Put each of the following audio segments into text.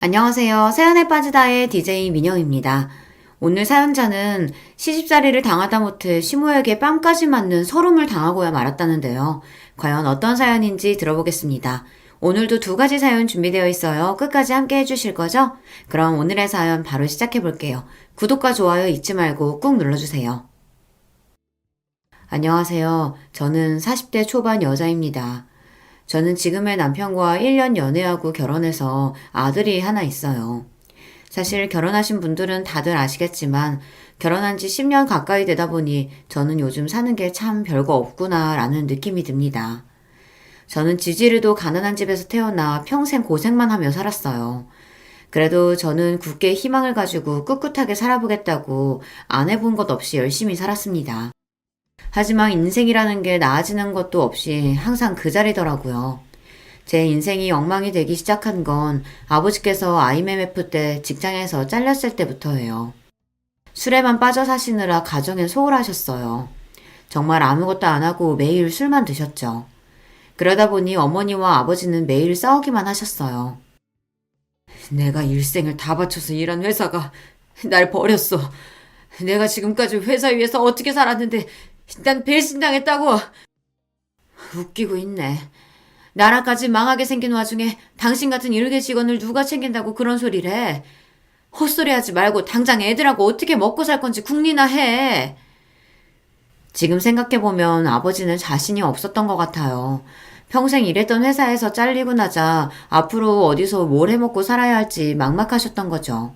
안녕하세요. 사연에 빠지다의 DJ 민영입니다. 오늘 사연자는 시집살이를 당하다 못해 시모에게 뺨까지 맞는 서름을 당하고야 말았다는데요. 과연 어떤 사연인지 들어보겠습니다. 오늘도 두 가지 사연 준비되어 있어요. 끝까지 함께 해주실 거죠? 그럼 오늘의 사연 바로 시작해 볼게요. 구독과 좋아요 잊지 말고 꾹 눌러주세요. 안녕하세요. 저는 40대 초반 여자입니다. 저는 지금의 남편과 1년 연애하고 결혼해서 아들이 하나 있어요. 사실 결혼하신 분들은 다들 아시겠지만 결혼한 지 10년 가까이 되다 보니 저는 요즘 사는 게 참 별거 없구나 라는 느낌이 듭니다. 저는 지지리도 가난한 집에서 태어나 평생 고생만 하며 살았어요. 그래도 저는 굳게 희망을 가지고 꿋꿋하게 살아보겠다고 안 해본 것 없이 열심히 살았습니다. 하지만 인생이라는 게 나아지는 것도 없이 항상 그 자리더라고요. 제 인생이 엉망이 되기 시작한 건 아버지께서 IMF 때 직장에서 잘렸을 때부터예요. 술에만 빠져 사시느라 가정에 소홀하셨어요. 정말 아무것도 안 하고 매일 술만 드셨죠. 그러다 보니 어머니와 아버지는 매일 싸우기만 하셨어요. 내가 일생을 다 바쳐서 일한 회사가 날 버렸어. 내가 지금까지 회사 위에서 어떻게 살았는데 난 배신당했다고. 웃기고 있네. 나라까지 망하게 생긴 와중에 당신 같은 일개 직원을 누가 챙긴다고 그런 소리를 해. 헛소리하지 말고 당장 애들하고 어떻게 먹고 살 건지 궁리나 해. 지금 생각해보면 아버지는 자신이 없었던 것 같아요. 평생 일했던 회사에서 잘리고 나자 앞으로 어디서 뭘 해먹고 살아야 할지 막막하셨던 거죠.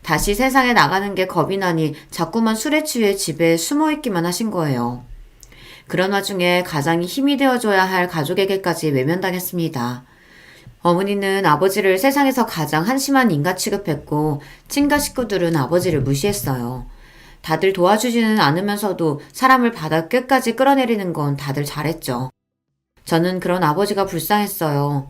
다시 세상에 나가는 게 겁이 나니 자꾸만 술에 취해 집에 숨어 있기만 하신 거예요. 그런 와중에 가장이 힘이 되어줘야 할 가족에게까지 외면당했습니다. 어머니는 아버지를 세상에서 가장 한심한 인간 취급했고 친가 식구들은 아버지를 무시했어요. 다들 도와주지는 않으면서도 사람을 바닥 끝까지 끌어내리는 건 다들 잘했죠. 저는 그런 아버지가 불쌍했어요.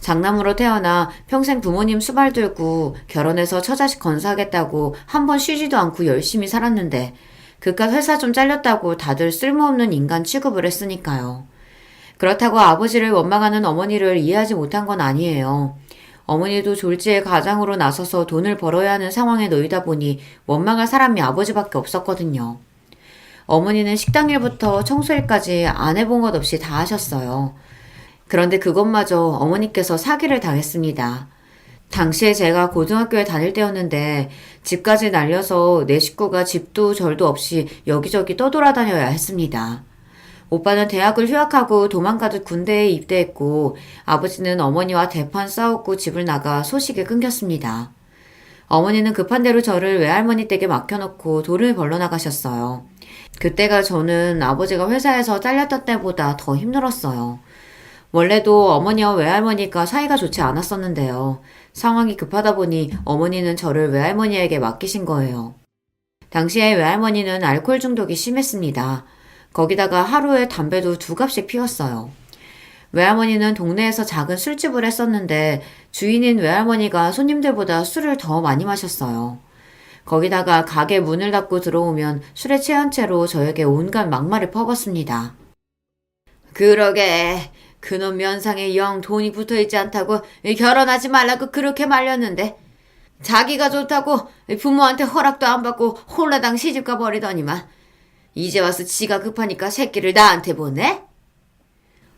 장남으로 태어나 평생 부모님 수발 들고 결혼해서 처자식 건사하겠다고 한 번 쉬지도 않고 열심히 살았는데 그깟 회사 좀 잘렸다고 다들 쓸모없는 인간 취급을 했으니까요. 그렇다고 아버지를 원망하는 어머니를 이해하지 못한 건 아니에요. 어머니도 졸지에 가장으로 나서서 돈을 벌어야 하는 상황에 놓이다 보니 원망할 사람이 아버지밖에 없었거든요. 어머니는 식당 일부터 청소일까지 안 해본 것 없이 다 하셨어요. 그런데 그것마저 어머니께서 사기를 당했습니다. 당시에 제가 고등학교에 다닐 때였는데 집까지 날려서 내 식구가 집도 절도 없이 여기저기 떠돌아다녀야 했습니다. 오빠는 대학을 휴학하고 도망가듯 군대에 입대했고 아버지는 어머니와 대판 싸웠고 집을 나가 소식이 끊겼습니다. 어머니는 급한 대로 저를 외할머니 댁에 맡겨놓고 돈을 벌러 나가셨어요. 그때가 저는 아버지가 회사에서 잘렸던 때보다 더 힘들었어요. 원래도 어머니와 외할머니가 사이가 좋지 않았었는데요. 상황이 급하다 보니 어머니는 저를 외할머니에게 맡기신 거예요. 당시에 외할머니는 알코올 중독이 심했습니다. 거기다가 하루에 담배도 2갑씩 피웠어요. 외할머니는 동네에서 작은 술집을 했었는데 주인인 외할머니가 손님들보다 술을 더 많이 마셨어요. 거기다가 가게 문을 닫고 들어오면 술에 취한 채로 저에게 온갖 막말을 퍼붓습니다. 그러게 그놈 면상에 영 돈이 붙어있지 않다고 결혼하지 말라고 그렇게 말렸는데 자기가 좋다고 부모한테 허락도 안 받고 홀라당 시집가 버리더니만 이제 와서 지가 급하니까 새끼를 나한테 보내?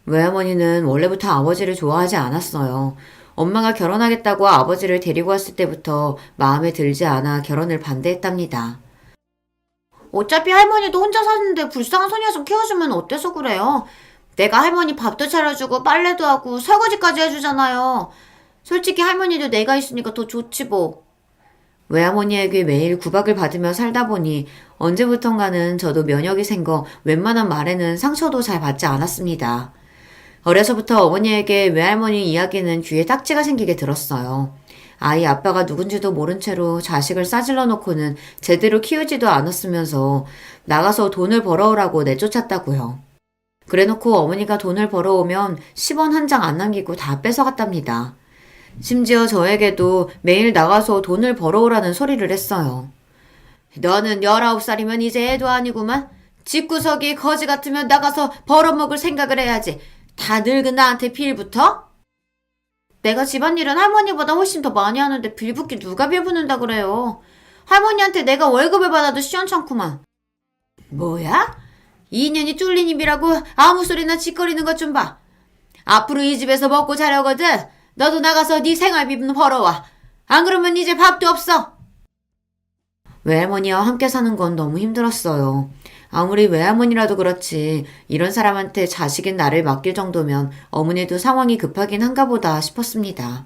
외할머니는 원래부터 아버지를 좋아하지 않았어요. 엄마가 결혼하겠다고 아버지를 데리고 왔을 때부터 마음에 들지 않아 결혼을 반대했답니다. 어차피 할머니도 혼자 사는데 불쌍한 손녀 좀 키워주면 어때서 그래요? 내가 할머니 밥도 차려주고 빨래도 하고 설거지까지 해주잖아요. 솔직히 할머니도 내가 있으니까 더 좋지 뭐. 외할머니에게 매일 구박을 받으며 살다 보니 언제부턴가는 저도 면역이 생겨 웬만한 말에는 상처도 잘 받지 않았습니다. 어려서부터 어머니에게 외할머니 이야기는 귀에 딱지가 생기게 들었어요. 아이 아빠가 누군지도 모른 채로 자식을 싸질러 놓고는 제대로 키우지도 않았으면서 나가서 돈을 벌어오라고 내쫓았다고요. 그래놓고 어머니가 돈을 벌어오면 10원 한 장 안 남기고 다 뺏어갔답니다. 심지어 저에게도 매일 나가서 돈을 벌어오라는 소리를 했어요. 너는 19살이면 이제 애도 아니구만. 집구석이 거지 같으면 나가서 벌어먹을 생각을 해야지. 다 늙은 나한테 빌붙어? 내가 집안일은 할머니보다 훨씬 더 많이 하는데 빌붙기 누가 빌붙는다 그래요. 할머니한테 내가 월급을 받아도 시원찮구만. 뭐야? 2년이 뚫린 입이라고 아무 소리나 짓거리는 것 좀 봐. 앞으로 이 집에서 먹고 자려거든. 너도 나가서 네 생활비 벌어와. 안 그러면 이제 밥도 없어. 외할머니와 함께 사는 건 너무 힘들었어요. 아무리 외할머니라도 그렇지 이런 사람한테 자식인 나를 맡길 정도면 어머니도 상황이 급하긴 한가 보다 싶었습니다.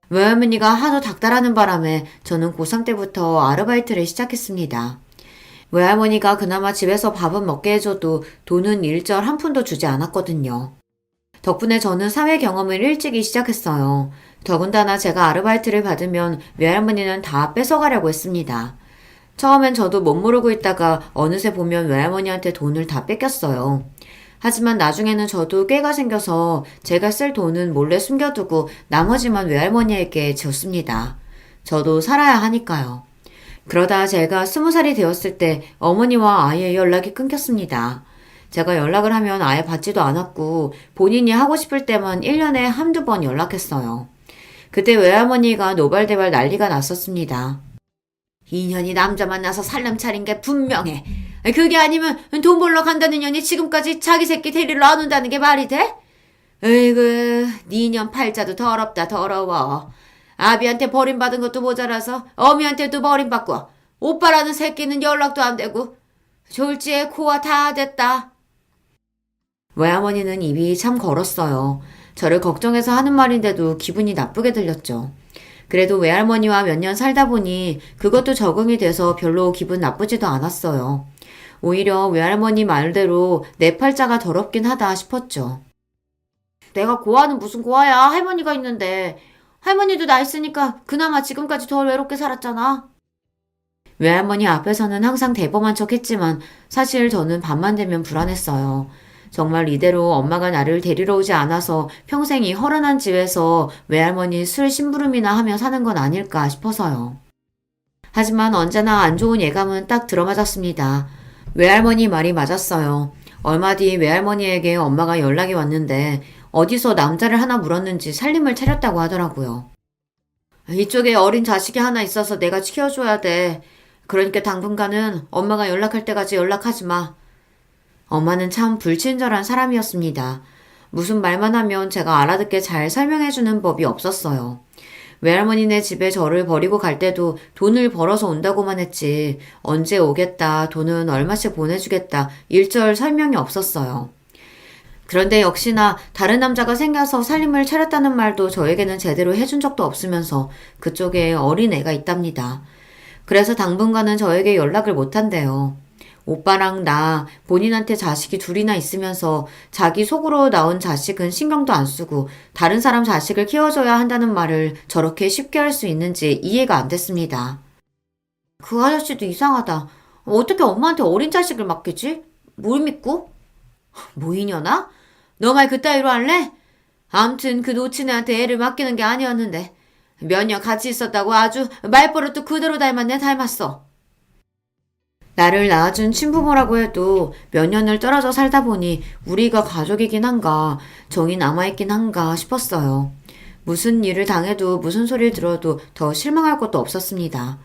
외할머니가 하도 닥달하는 바람에 저는 고3 때부터 아르바이트를 시작했습니다. 외할머니가 그나마 집에서 밥은 먹게 해줘도 돈은 일절 한 푼도 주지 않았거든요. 덕분에 저는 사회 경험을 일찍이 시작했어요. 더군다나 제가 아르바이트를 받으면 외할머니는 다 뺏어가려고 했습니다. 처음엔 저도 못 모르고 있다가 어느새 보면 외할머니한테 돈을 다 뺏겼어요. 하지만 나중에는 저도 꾀가 생겨서 제가 쓸 돈은 몰래 숨겨두고 나머지만 외할머니에게 줬습니다. 저도 살아야 하니까요. 그러다 제가 20살이 되었을 때 어머니와 아예 연락이 끊겼습니다. 제가 연락을 하면 아예 받지도 않았고 본인이 하고 싶을 때만 1년에 한두 번 연락했어요. 그때 외할머니가 노발대발 난리가 났었습니다. 2년이 남자 만나서 살림 차린 게 분명해. 그게 아니면 돈 벌러 간다는 년이 지금까지 자기 새끼 데리러 안 온다는 게 말이 돼? 으이구, 니년 팔자도 더럽다 더러워. 아비한테 버림받은 것도 모자라서 어미한테도 버림받고 오빠라는 새끼는 연락도 안 되고 졸지에 코와 다 됐다. 외할머니는 입이 참 걸었어요. 저를 걱정해서 하는 말인데도 기분이 나쁘게 들렸죠. 그래도 외할머니와 몇 년 살다 보니 그것도 적응이 돼서 별로 기분 나쁘지도 않았어요. 오히려 외할머니 말대로 내 팔자가 더럽긴 하다 싶었죠. 내가 고아는 무슨 고아야. 할머니가 있는데. 할머니도 나 있으니까 그나마 지금까지 덜 외롭게 살았잖아. 외할머니 앞에서는 항상 대범한 척 했지만 사실 저는 밤만 되면 불안했어요. 정말 이대로 엄마가 나를 데리러 오지 않아서 평생 이 허름한 집에서 외할머니 술 심부름이나 하며 사는 건 아닐까 싶어서요. 하지만 언제나 안 좋은 예감은 딱 들어맞았습니다. 외할머니 말이 맞았어요. 얼마 뒤 외할머니에게 엄마가 연락이 왔는데 어디서 남자를 하나 물었는지 살림을 차렸다고 하더라고요. 이쪽에 어린 자식이 하나 있어서 내가 키워줘야 돼. 그러니까 당분간은 엄마가 연락할 때까지 연락하지 마. 엄마는 참 불친절한 사람이었습니다. 무슨 말만 하면 제가 알아듣게 잘 설명해주는 법이 없었어요. 외할머니네 집에 저를 버리고 갈 때도 돈을 벌어서 온다고만 했지 언제 오겠다, 돈은 얼마씩 보내주겠다 일절 설명이 없었어요. 그런데 역시나 다른 남자가 생겨서 살림을 차렸다는 말도 저에게는 제대로 해준 적도 없으면서 그쪽에 어린 애가 있답니다. 그래서 당분간은 저에게 연락을 못한대요. 오빠랑 나 본인한테 자식이 둘이나 있으면서 자기 속으로 나온 자식은 신경도 안 쓰고 다른 사람 자식을 키워줘야 한다는 말을 저렇게 쉽게 할 수 있는지 이해가 안 됐습니다. 그 아저씨도 이상하다. 어떻게 엄마한테 어린 자식을 맡기지? 뭘 믿고? 뭐 이년아? 너 말 그따위로 할래? 암튼 그 놓친 애한테 애를 맡기는 게 아니었는데 몇 년 같이 있었다고 아주 말버릇도 그대로 닮았어. 나를 낳아준 친부모라고 해도 몇 년을 떨어져 살다 보니 우리가 가족이긴 한가, 정이 남아있긴 한가 싶었어요. 무슨 일을 당해도 무슨 소리를 들어도 더 실망할 것도 없었습니다.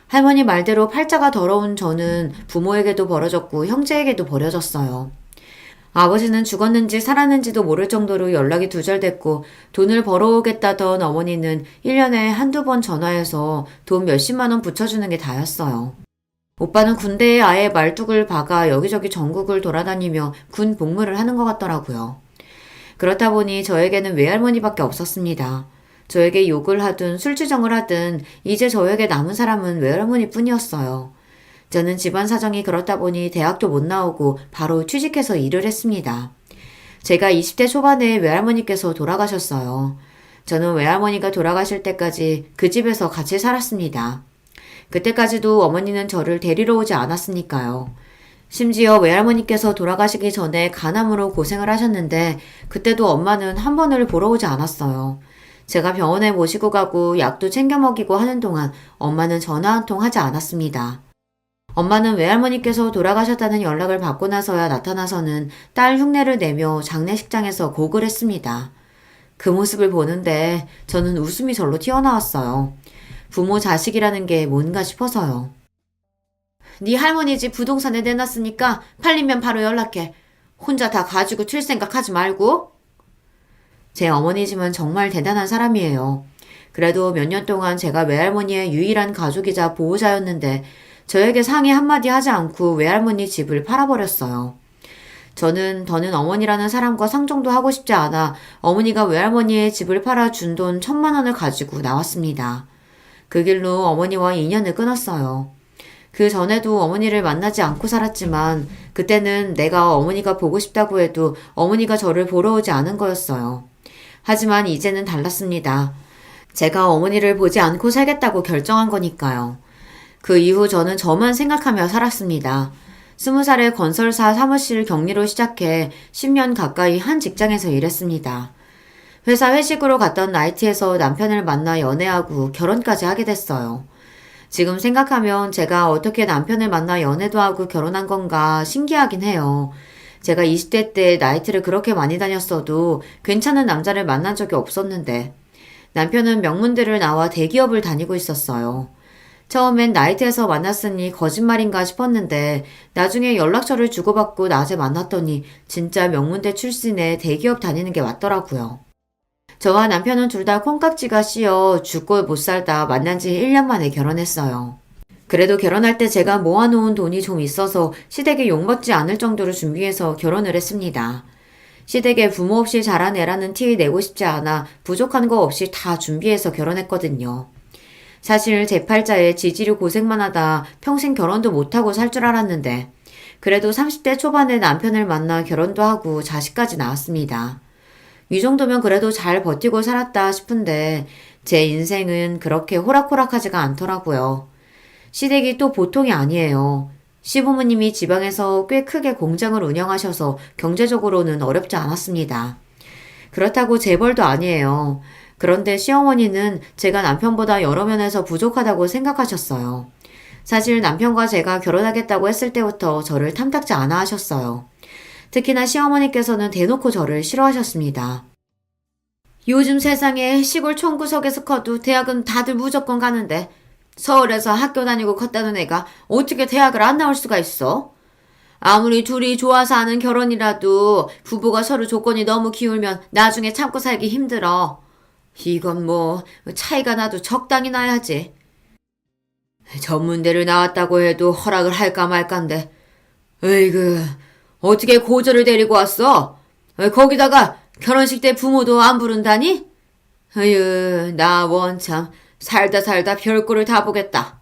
할머니 말대로 팔자가 더러운 저는 부모에게도 버려졌고 형제에게도 버려졌어요. 아버지는 죽었는지 살았는지도 모를 정도로 연락이 두절됐고 돈을 벌어오겠다던 어머니는 1년에 한두 번 전화해서 돈 몇십만 원 붙여주는 게 다였어요. 오빠는 군대에 아예 말뚝을 박아 여기저기 전국을 돌아다니며 군 복무를 하는 것 같더라고요. 그렇다 보니 저에게는 외할머니밖에 없었습니다. 저에게 욕을 하든 술주정을 하든 이제 저에게 남은 사람은 외할머니뿐이었어요. 저는 집안 사정이 그렇다 보니 대학도 못 나오고 바로 취직해서 일을 했습니다. 제가 20대 초반에 외할머니께서 돌아가셨어요. 저는 외할머니가 돌아가실 때까지 그 집에서 같이 살았습니다. 그때까지도 어머니는 저를 데리러 오지 않았으니까요. 심지어 외할머니께서 돌아가시기 전에 간암으로 고생을 하셨는데 그때도 엄마는 한 번을 보러 오지 않았어요. 제가 병원에 모시고 가고 약도 챙겨 먹이고 하는 동안 엄마는 전화 한 통 하지 않았습니다. 엄마는 외할머니께서 돌아가셨다는 연락을 받고 나서야 나타나서는 딸 흉내를 내며 장례식장에서 곡을 했습니다. 그 모습을 보는데 저는 웃음이 절로 튀어나왔어요. 부모 자식이라는 게 뭔가 싶어서요. 네 할머니 집 부동산에 내놨으니까 팔리면 바로 연락해. 혼자 다 가지고 튈 생각하지 말고. 제 어머니 집은 정말 대단한 사람이에요. 그래도 몇 년 동안 제가 외할머니의 유일한 가족이자 보호자였는데 저에게 상의 한마디 하지 않고 외할머니 집을 팔아버렸어요. 저는 더는 어머니라는 사람과 상종도 하고 싶지 않아 어머니가 외할머니의 집을 팔아 준 돈 1,000만 원을 가지고 나왔습니다. 그 길로 어머니와 인연을 끊었어요. 그 전에도 어머니를 만나지 않고 살았지만 그때는 내가 어머니가 보고 싶다고 해도 어머니가 저를 보러 오지 않은 거였어요. 하지만 이제는 달랐습니다. 제가 어머니를 보지 않고 살겠다고 결정한 거니까요. 그 이후 저는 저만 생각하며 살았습니다. 20살에 건설사 사무실 격리로 시작해 10년 가까이 한 직장에서 일했습니다. 회사 회식으로 갔던 나이트에서 남편을 만나 연애하고 결혼까지 하게 됐어요. 지금 생각하면 제가 어떻게 남편을 만나 연애도 하고 결혼한 건가 신기하긴 해요. 제가 20대 때 나이트를 그렇게 많이 다녔어도 괜찮은 남자를 만난 적이 없었는데 남편은 명문대를 나와 대기업을 다니고 있었어요. 처음엔 나이트에서 만났으니 거짓말인가 싶었는데 나중에 연락처를 주고받고 낮에 만났더니 진짜 명문대 출신의 대기업 다니는 게 맞더라고요. 저와 남편은 둘 다 콩깍지가 씌어 죽고 못 살다 만난 지 1년 만에 결혼했어요. 그래도 결혼할 때 제가 모아놓은 돈이 좀 있어서 시댁에 욕먹지 않을 정도로 준비해서 결혼을 했습니다. 시댁에 부모 없이 자란 애라는 티 내고 싶지 않아 부족한 거 없이 다 준비해서 결혼했거든요. 사실 제 팔자에 지지로 고생만 하다 평생 결혼도 못하고 살 줄 알았는데 그래도 30대 초반에 남편을 만나 결혼도 하고 자식까지 낳았습니다. 이 정도면 그래도 잘 버티고 살았다 싶은데 제 인생은 그렇게 호락호락하지가 않더라고요. 시댁이 또 보통이 아니에요. 시부모님이 지방에서 꽤 크게 공장을 운영하셔서 경제적으로는 어렵지 않았습니다. 그렇다고 재벌도 아니에요. 그런데 시어머니는 제가 남편보다 여러 면에서 부족하다고 생각하셨어요. 사실 남편과 제가 결혼하겠다고 했을 때부터 저를 탐탁지 않아 하셨어요. 특히나 시어머니께서는 대놓고 저를 싫어하셨습니다. 요즘 세상에 시골 촌구석에서 커도 대학은 다들 무조건 가는데 서울에서 학교 다니고 컸다는 애가 어떻게 대학을 안 나올 수가 있어? 아무리 둘이 좋아서 하는 결혼이라도 부부가 서로 조건이 너무 기울면 나중에 참고 살기 힘들어. 이건 뭐 차이가 나도 적당히 나야지. 전문대를 나왔다고 해도 허락을 할까 말까인데 에이그 어떻게 고저를 데리고 왔어? 거기다가 결혼식 때 부모도 안 부른다니? 에휴 나 원참 살다 살다 별꼴을 다 보겠다.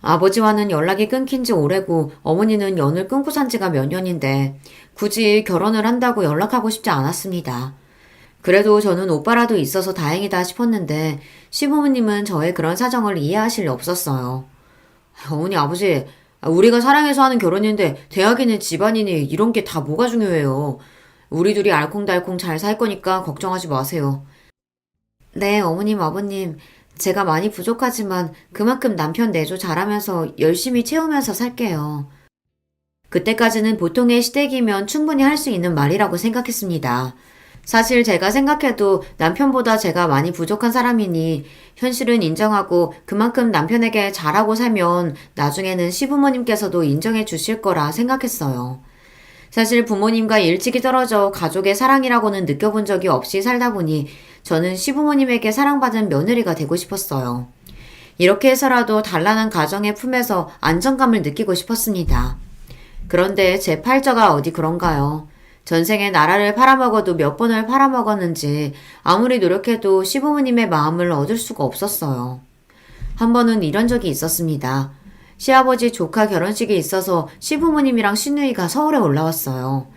아버지와는 연락이 끊긴 지 오래고 어머니는 연을 끊고 산 지가 몇 년인데 굳이 결혼을 한다고 연락하고 싶지 않았습니다. 그래도 저는 오빠라도 있어서 다행이다 싶었는데 시부모님은 저의 그런 사정을 이해하실 리 없었어요. 어머니 아버지 우리가 사랑해서 하는 결혼인데 대학이니 집안이니 이런 게 다 뭐가 중요해요. 우리 둘이 알콩달콩 잘 살 거니까 걱정하지 마세요. 네 어머님 아버님 제가 많이 부족하지만 그만큼 남편 내조 잘하면서 열심히 채우면서 살게요. 그때까지는 보통의 시댁이면 충분히 할 수 있는 말이라고 생각했습니다. 사실 제가 생각해도 남편보다 제가 많이 부족한 사람이니 현실은 인정하고 그만큼 남편에게 잘하고 살면 나중에는 시부모님께서도 인정해 주실 거라 생각했어요. 사실 부모님과 일찍이 떨어져 가족의 사랑이라고는 느껴본 적이 없이 살다 보니 저는 시부모님에게 사랑받은 며느리가 되고 싶었어요. 이렇게 해서라도 단란한 가정의 품에서 안정감을 느끼고 싶었습니다. 그런데 제 팔자가 어디 그런가요? 전생에 나라를 팔아먹어도 몇 번을 팔아먹었는지 아무리 노력해도 시부모님의 마음을 얻을 수가 없었어요. 한 번은 이런 적이 있었습니다. 시아버지 조카 결혼식이 있어서 시부모님이랑 시누이가 서울에 올라왔어요.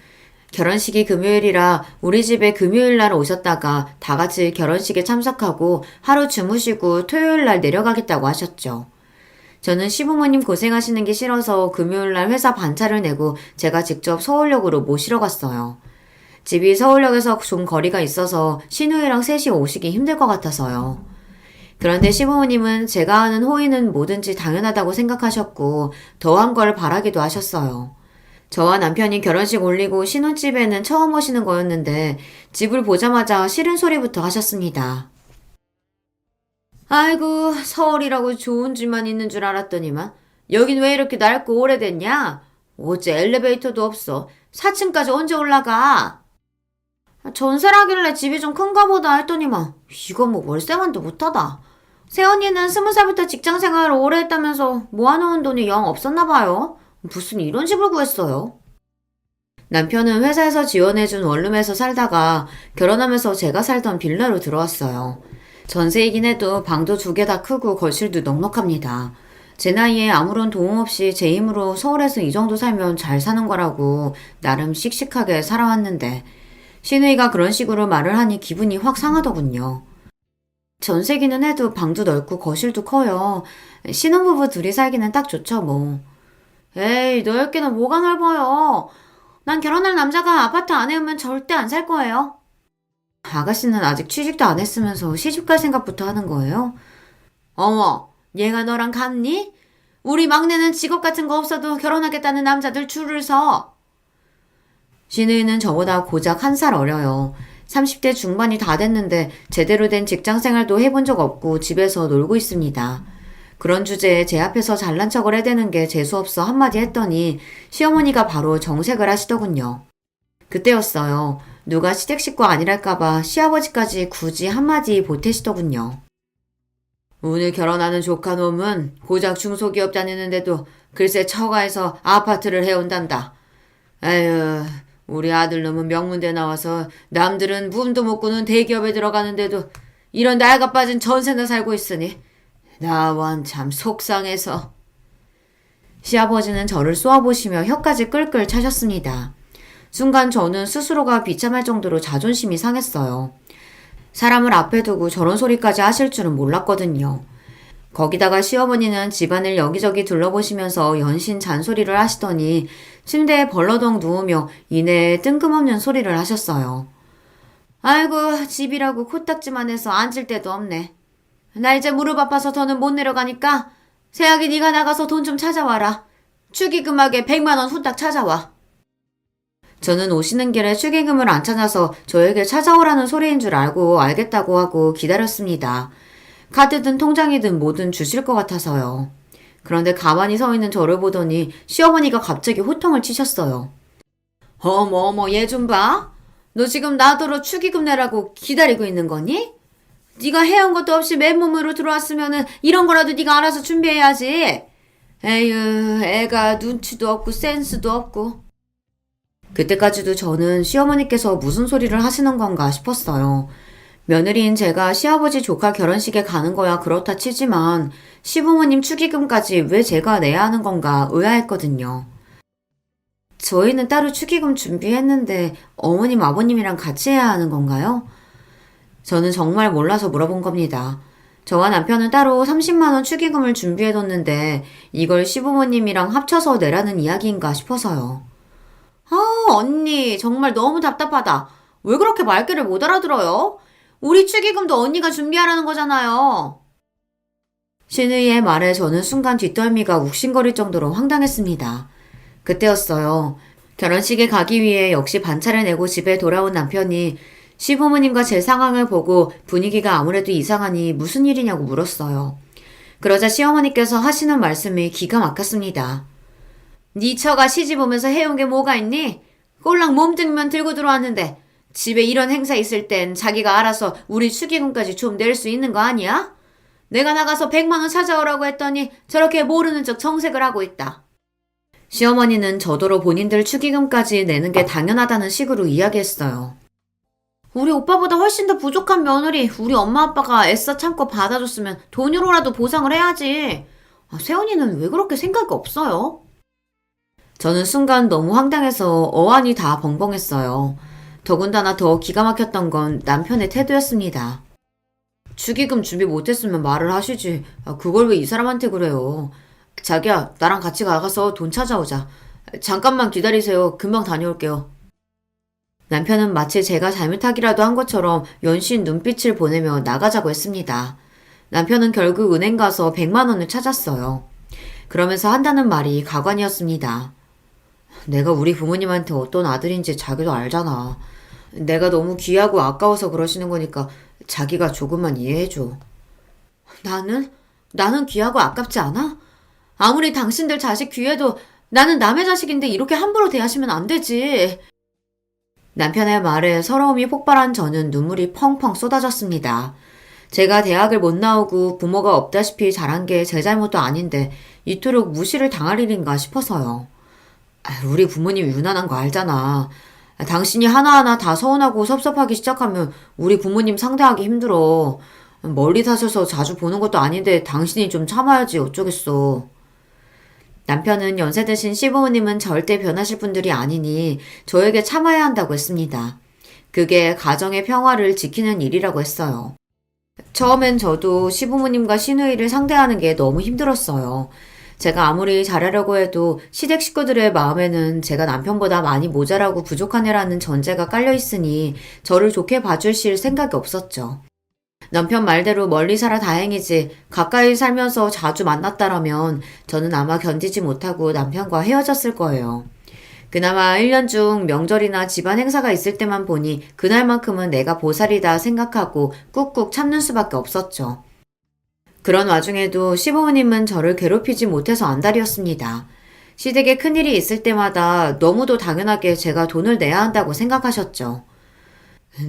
결혼식이 금요일이라 우리 집에 금요일날 오셨다가 다 같이 결혼식에 참석하고 하루 주무시고 토요일날 내려가겠다고 하셨죠. 저는 시부모님 고생하시는 게 싫어서 금요일날 회사 반차를 내고 제가 직접 서울역으로 모시러 갔어요. 집이 서울역에서 좀 거리가 있어서 시누이랑 셋이 오시기 힘들 것 같아서요. 그런데 시부모님은 제가 하는 호의는 뭐든지 당연하다고 생각하셨고 더한 걸 바라기도 하셨어요. 저와 남편이 결혼식 올리고 신혼집에는 처음 오시는 거였는데 집을 보자마자 싫은 소리부터 하셨습니다. 아이고, 서울이라고 좋은 집만 있는 줄 알았더니만 여긴 왜 이렇게 낡고 오래됐냐? 어째 엘리베이터도 없어. 4층까지 언제 올라가? 전세라길래 집이 좀 큰가 보다 했더니만 이건 뭐 월세만도 못하다. 새언니는 20살부터 직장생활을 오래 했다면서 모아놓은 돈이 영 없었나 봐요. 무슨 이런 집을 구했어요? 남편은 회사에서 지원해준 원룸에서 살다가 결혼하면서 제가 살던 빌라로 들어왔어요. 전세이긴 해도 방도 2개 다 크고 거실도 넉넉합니다. 제 나이에 아무런 도움 없이 제 힘으로 서울에서 이 정도 살면 잘 사는 거라고 나름 씩씩하게 살아왔는데 시누이가 그런 식으로 말을 하니 기분이 확 상하더군요. 전세기는 해도 방도 넓고 거실도 커요. 신혼부부 둘이 살기는 딱 좋죠 뭐. 에이, 넓기는 뭐가 넓어요. 난 결혼할 남자가 아파트 안에 오면 절대 안 살 거예요. 아가씨는 아직 취직도 안 했으면서 시집갈 생각부터 하는 거예요? 어머, 얘가 너랑 같니? 우리 막내는 직업 같은 거 없어도 결혼하겠다는 남자들 줄을 서. 시누이는 저보다 고작 1살 어려요. 30대 중반이 다 됐는데 제대로 된 직장 생활도 해본 적 없고 집에서 놀고 있습니다. 그런 주제에 제 앞에서 잘난 척을 해대는 게 재수없어 한마디 했더니 시어머니가 바로 정색을 하시더군요. 그때였어요. 누가 시댁 식구 아니랄까봐 시아버지까지 굳이 한마디 보태시더군요. 오늘 결혼하는 조카놈은 고작 중소기업 다니는데도 글쎄 처가에서 아파트를 해온단다. 에휴, 우리 아들놈은 명문대 나와서 남들은 꿈도 못 꾸는 대기업에 들어가는데도 이런 낡아 빠진 전세나 살고 있으니 나완 참 속상해서. 시아버지는 저를 쏘아보시며 혀까지 끌끌 차셨습니다. 순간 저는 스스로가 비참할 정도로 자존심이 상했어요. 사람을 앞에 두고 저런 소리까지 하실 줄은 몰랐거든요. 거기다가 시어머니는 집안을 여기저기 둘러보시면서 연신 잔소리를 하시더니 침대에 벌러덩 누우며 이내에 뜬금없는 소리를 하셨어요. 아이고, 집이라고 코딱지만 해서 앉을 데도 없네. 나 이제 무릎 아파서 더는 못 내려가니까 세아기 네가 나가서 돈 좀 찾아와라. 축의금하게 100만 원 후딱 찾아와. 저는 오시는 길에 축의금을 안 찾아서 저에게 찾아오라는 소리인 줄 알고 알겠다고 하고 기다렸습니다. 카드든 통장이든 뭐든 주실 것 같아서요. 그런데 가만히 서 있는 저를 보더니 시어머니가 갑자기 호통을 치셨어요. 어머 얘 좀 봐. 너 지금 나더러 축의금 내라고 기다리고 있는 거니? 네가 해온 것도 없이 맨몸으로 들어왔으면은 이런 거라도 네가 알아서 준비해야지. 에휴, 애가 눈치도 없고 센스도 없고. 그때까지도 저는 시어머니께서 무슨 소리를 하시는 건가 싶었어요. 며느리인 제가 시아버지 조카 결혼식에 가는 거야 그렇다 치지만 시부모님 축의금까지 왜 제가 내야 하는 건가 의아했거든요. 저희는 따로 축의금 준비했는데 어머님 아버님이랑 같이 해야 하는 건가요? 저는 정말 몰라서 물어본 겁니다. 저와 남편은 따로 30만 원 축의금을 준비해뒀는데 이걸 시부모님이랑 합쳐서 내라는 이야기인가 싶어서요. 언니 정말 너무 답답하다. 왜 그렇게 말귀를 못 알아들어요? 우리 축의금도 언니가 준비하라는 거잖아요. 시누이의 말에 저는 순간 뒷덜미가 욱신거릴 정도로 황당했습니다. 그때였어요. 결혼식에 가기 위해 역시 반차를 내고 집에 돌아온 남편이 시부모님과 제 상황을 보고 분위기가 아무래도 이상하니 무슨 일이냐고 물었어요. 그러자 시어머니께서 하시는 말씀이 기가 막혔습니다. 네 처가 시집 오면서 해온 게 뭐가 있니? 꼴랑 몸뚱이만 들고 들어왔는데 집에 이런 행사 있을 땐 자기가 알아서 우리 축의금까지 좀 낼 수 있는 거 아니야? 내가 나가서 100만 원 찾아오라고 했더니 저렇게 모르는 척 정색을 하고 있다. 시어머니는 저더러 본인들 축의금까지 내는 게 당연하다는 식으로 이야기했어요. 우리 오빠보다 훨씬 더 부족한 며느리 우리 엄마 아빠가 애써 참고 받아줬으면 돈으로라도 보상을 해야지. 세연이는 왜 그렇게 생각이 없어요? 저는 순간 너무 황당해서 어안이 다 벙벙했어요. 더군다나 더 기가 막혔던 건 남편의 태도였습니다. 축의금 준비 못했으면 말을 하시지. 그걸 왜 이 사람한테 그래요. 자기야, 나랑 같이 나가서 돈 찾아오자. 잠깐만 기다리세요. 금방 다녀올게요. 남편은 마치 제가 잘못하기라도 한 것처럼 연신 눈빛을 보내며 나가자고 했습니다. 남편은 결국 은행 가서 100만 원을 찾았어요. 그러면서 한다는 말이 가관이었습니다. 내가 우리 부모님한테 어떤 아들인지 자기도 알잖아. 내가 너무 귀하고 아까워서 그러시는 거니까 자기가 조금만 이해해줘. 나는? 나는 귀하고 아깝지 않아? 아무리 당신들 자식 귀해도 나는 남의 자식인데 이렇게 함부로 대하시면 안 되지. 남편의 말에 서러움이 폭발한 저는 눈물이 펑펑 쏟아졌습니다. 제가 대학을 못 나오고 부모가 없다시피 자란 게 제 잘못도 아닌데 이토록 무시를 당할 일인가 싶어서요. 우리 부모님 유난한 거 알잖아. 당신이 하나하나 다 서운하고 섭섭하기 시작하면 우리 부모님 상대하기 힘들어. 멀리 사셔서 자주 보는 것도 아닌데 당신이 좀 참아야지 어쩌겠어. 남편은 연세 드신 시부모님은 절대 변하실 분들이 아니니 저에게 참아야 한다고 했습니다. 그게 가정의 평화를 지키는 일이라고 했어요. 처음엔 저도 시부모님과 시누이를 상대하는 게 너무 힘들었어요. 제가 아무리 잘하려고 해도 시댁 식구들의 마음에는 제가 남편보다 많이 모자라고 부족한 애라는 전제가 깔려 있으니 저를 좋게 봐주실 생각이 없었죠. 남편 말대로 멀리 살아 다행이지 가까이 살면서 자주 만났다라면 저는 아마 견디지 못하고 남편과 헤어졌을 거예요. 그나마 1년 중 명절이나 집안 행사가 있을 때만 보니 그날만큼은 내가 보살이다 생각하고 꾹꾹 참는 수밖에 없었죠. 그런 와중에도 시부모님은 저를 괴롭히지 못해서 안달이었습니다. 시댁에 큰일이 있을 때마다 너무도 당연하게 제가 돈을 내야 한다고 생각하셨죠.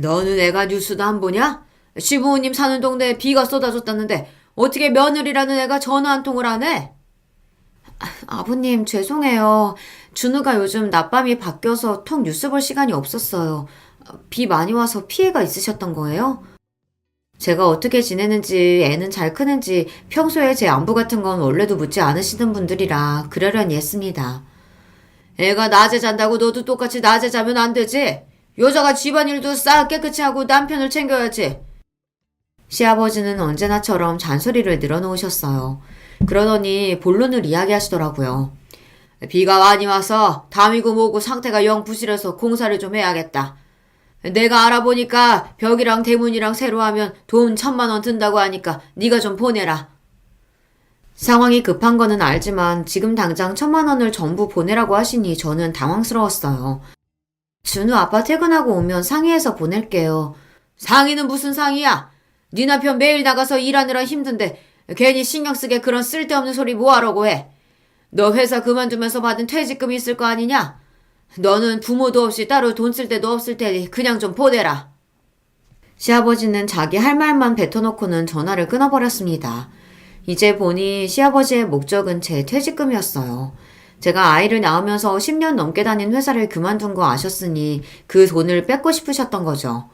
너는 애가 뉴스도 안 보냐? 시부모님 사는 동네에 비가 쏟아졌다는데 어떻게 며느리라는 애가 전화 한 통을 안 해? 아버님 죄송해요. 준우가 요즘 낮밤이 바뀌어서 통 뉴스 볼 시간이 없었어요. 비 많이 와서 피해가 있으셨던 거예요? 제가 어떻게 지내는지 애는 잘 크는지 평소에 제 안부 같은 건 원래도 묻지 않으시던 분들이라 그러려니 했습니다. 애가 낮에 잔다고 너도 똑같이 낮에 자면 안 되지? 여자가 집안일도 싹 깨끗이 하고 남편을 챙겨야지. 시아버지는 언제나처럼 잔소리를 늘어놓으셨어요. 그러더니 본론을 이야기하시더라고요. 비가 많이 와서 담이고 뭐고 상태가 영 부실해서 공사를 좀 해야겠다. 내가 알아보니까 벽이랑 대문이랑 새로 하면 돈 1,000만 원 든다고 하니까 네가 좀 보내라. 상황이 급한 거는 알지만 지금 당장 1,000만 원을 전부 보내라고 하시니 저는 당황스러웠어요. 준우 아빠 퇴근하고 오면 상의해서 보낼게요. 상의는 무슨 상의야? 네 남편 매일 나가서 일하느라 힘든데 괜히 신경 쓰게 그런 쓸데없는 소리 뭐하라고 해. 너 회사 그만두면서 받은 퇴직금이 있을 거 아니냐? 너는 부모도 없이 따로 돈 쓸 데도 없을 테니 그냥 좀 보내라. 시아버지는 자기 할 말만 뱉어놓고는 전화를 끊어버렸습니다. 이제 보니 시아버지의 목적은 제 퇴직금이었어요. 제가 아이를 낳으면서 10년 넘게 다닌 회사를 그만둔 거 아셨으니 그 돈을 뺏고 싶으셨던 거죠.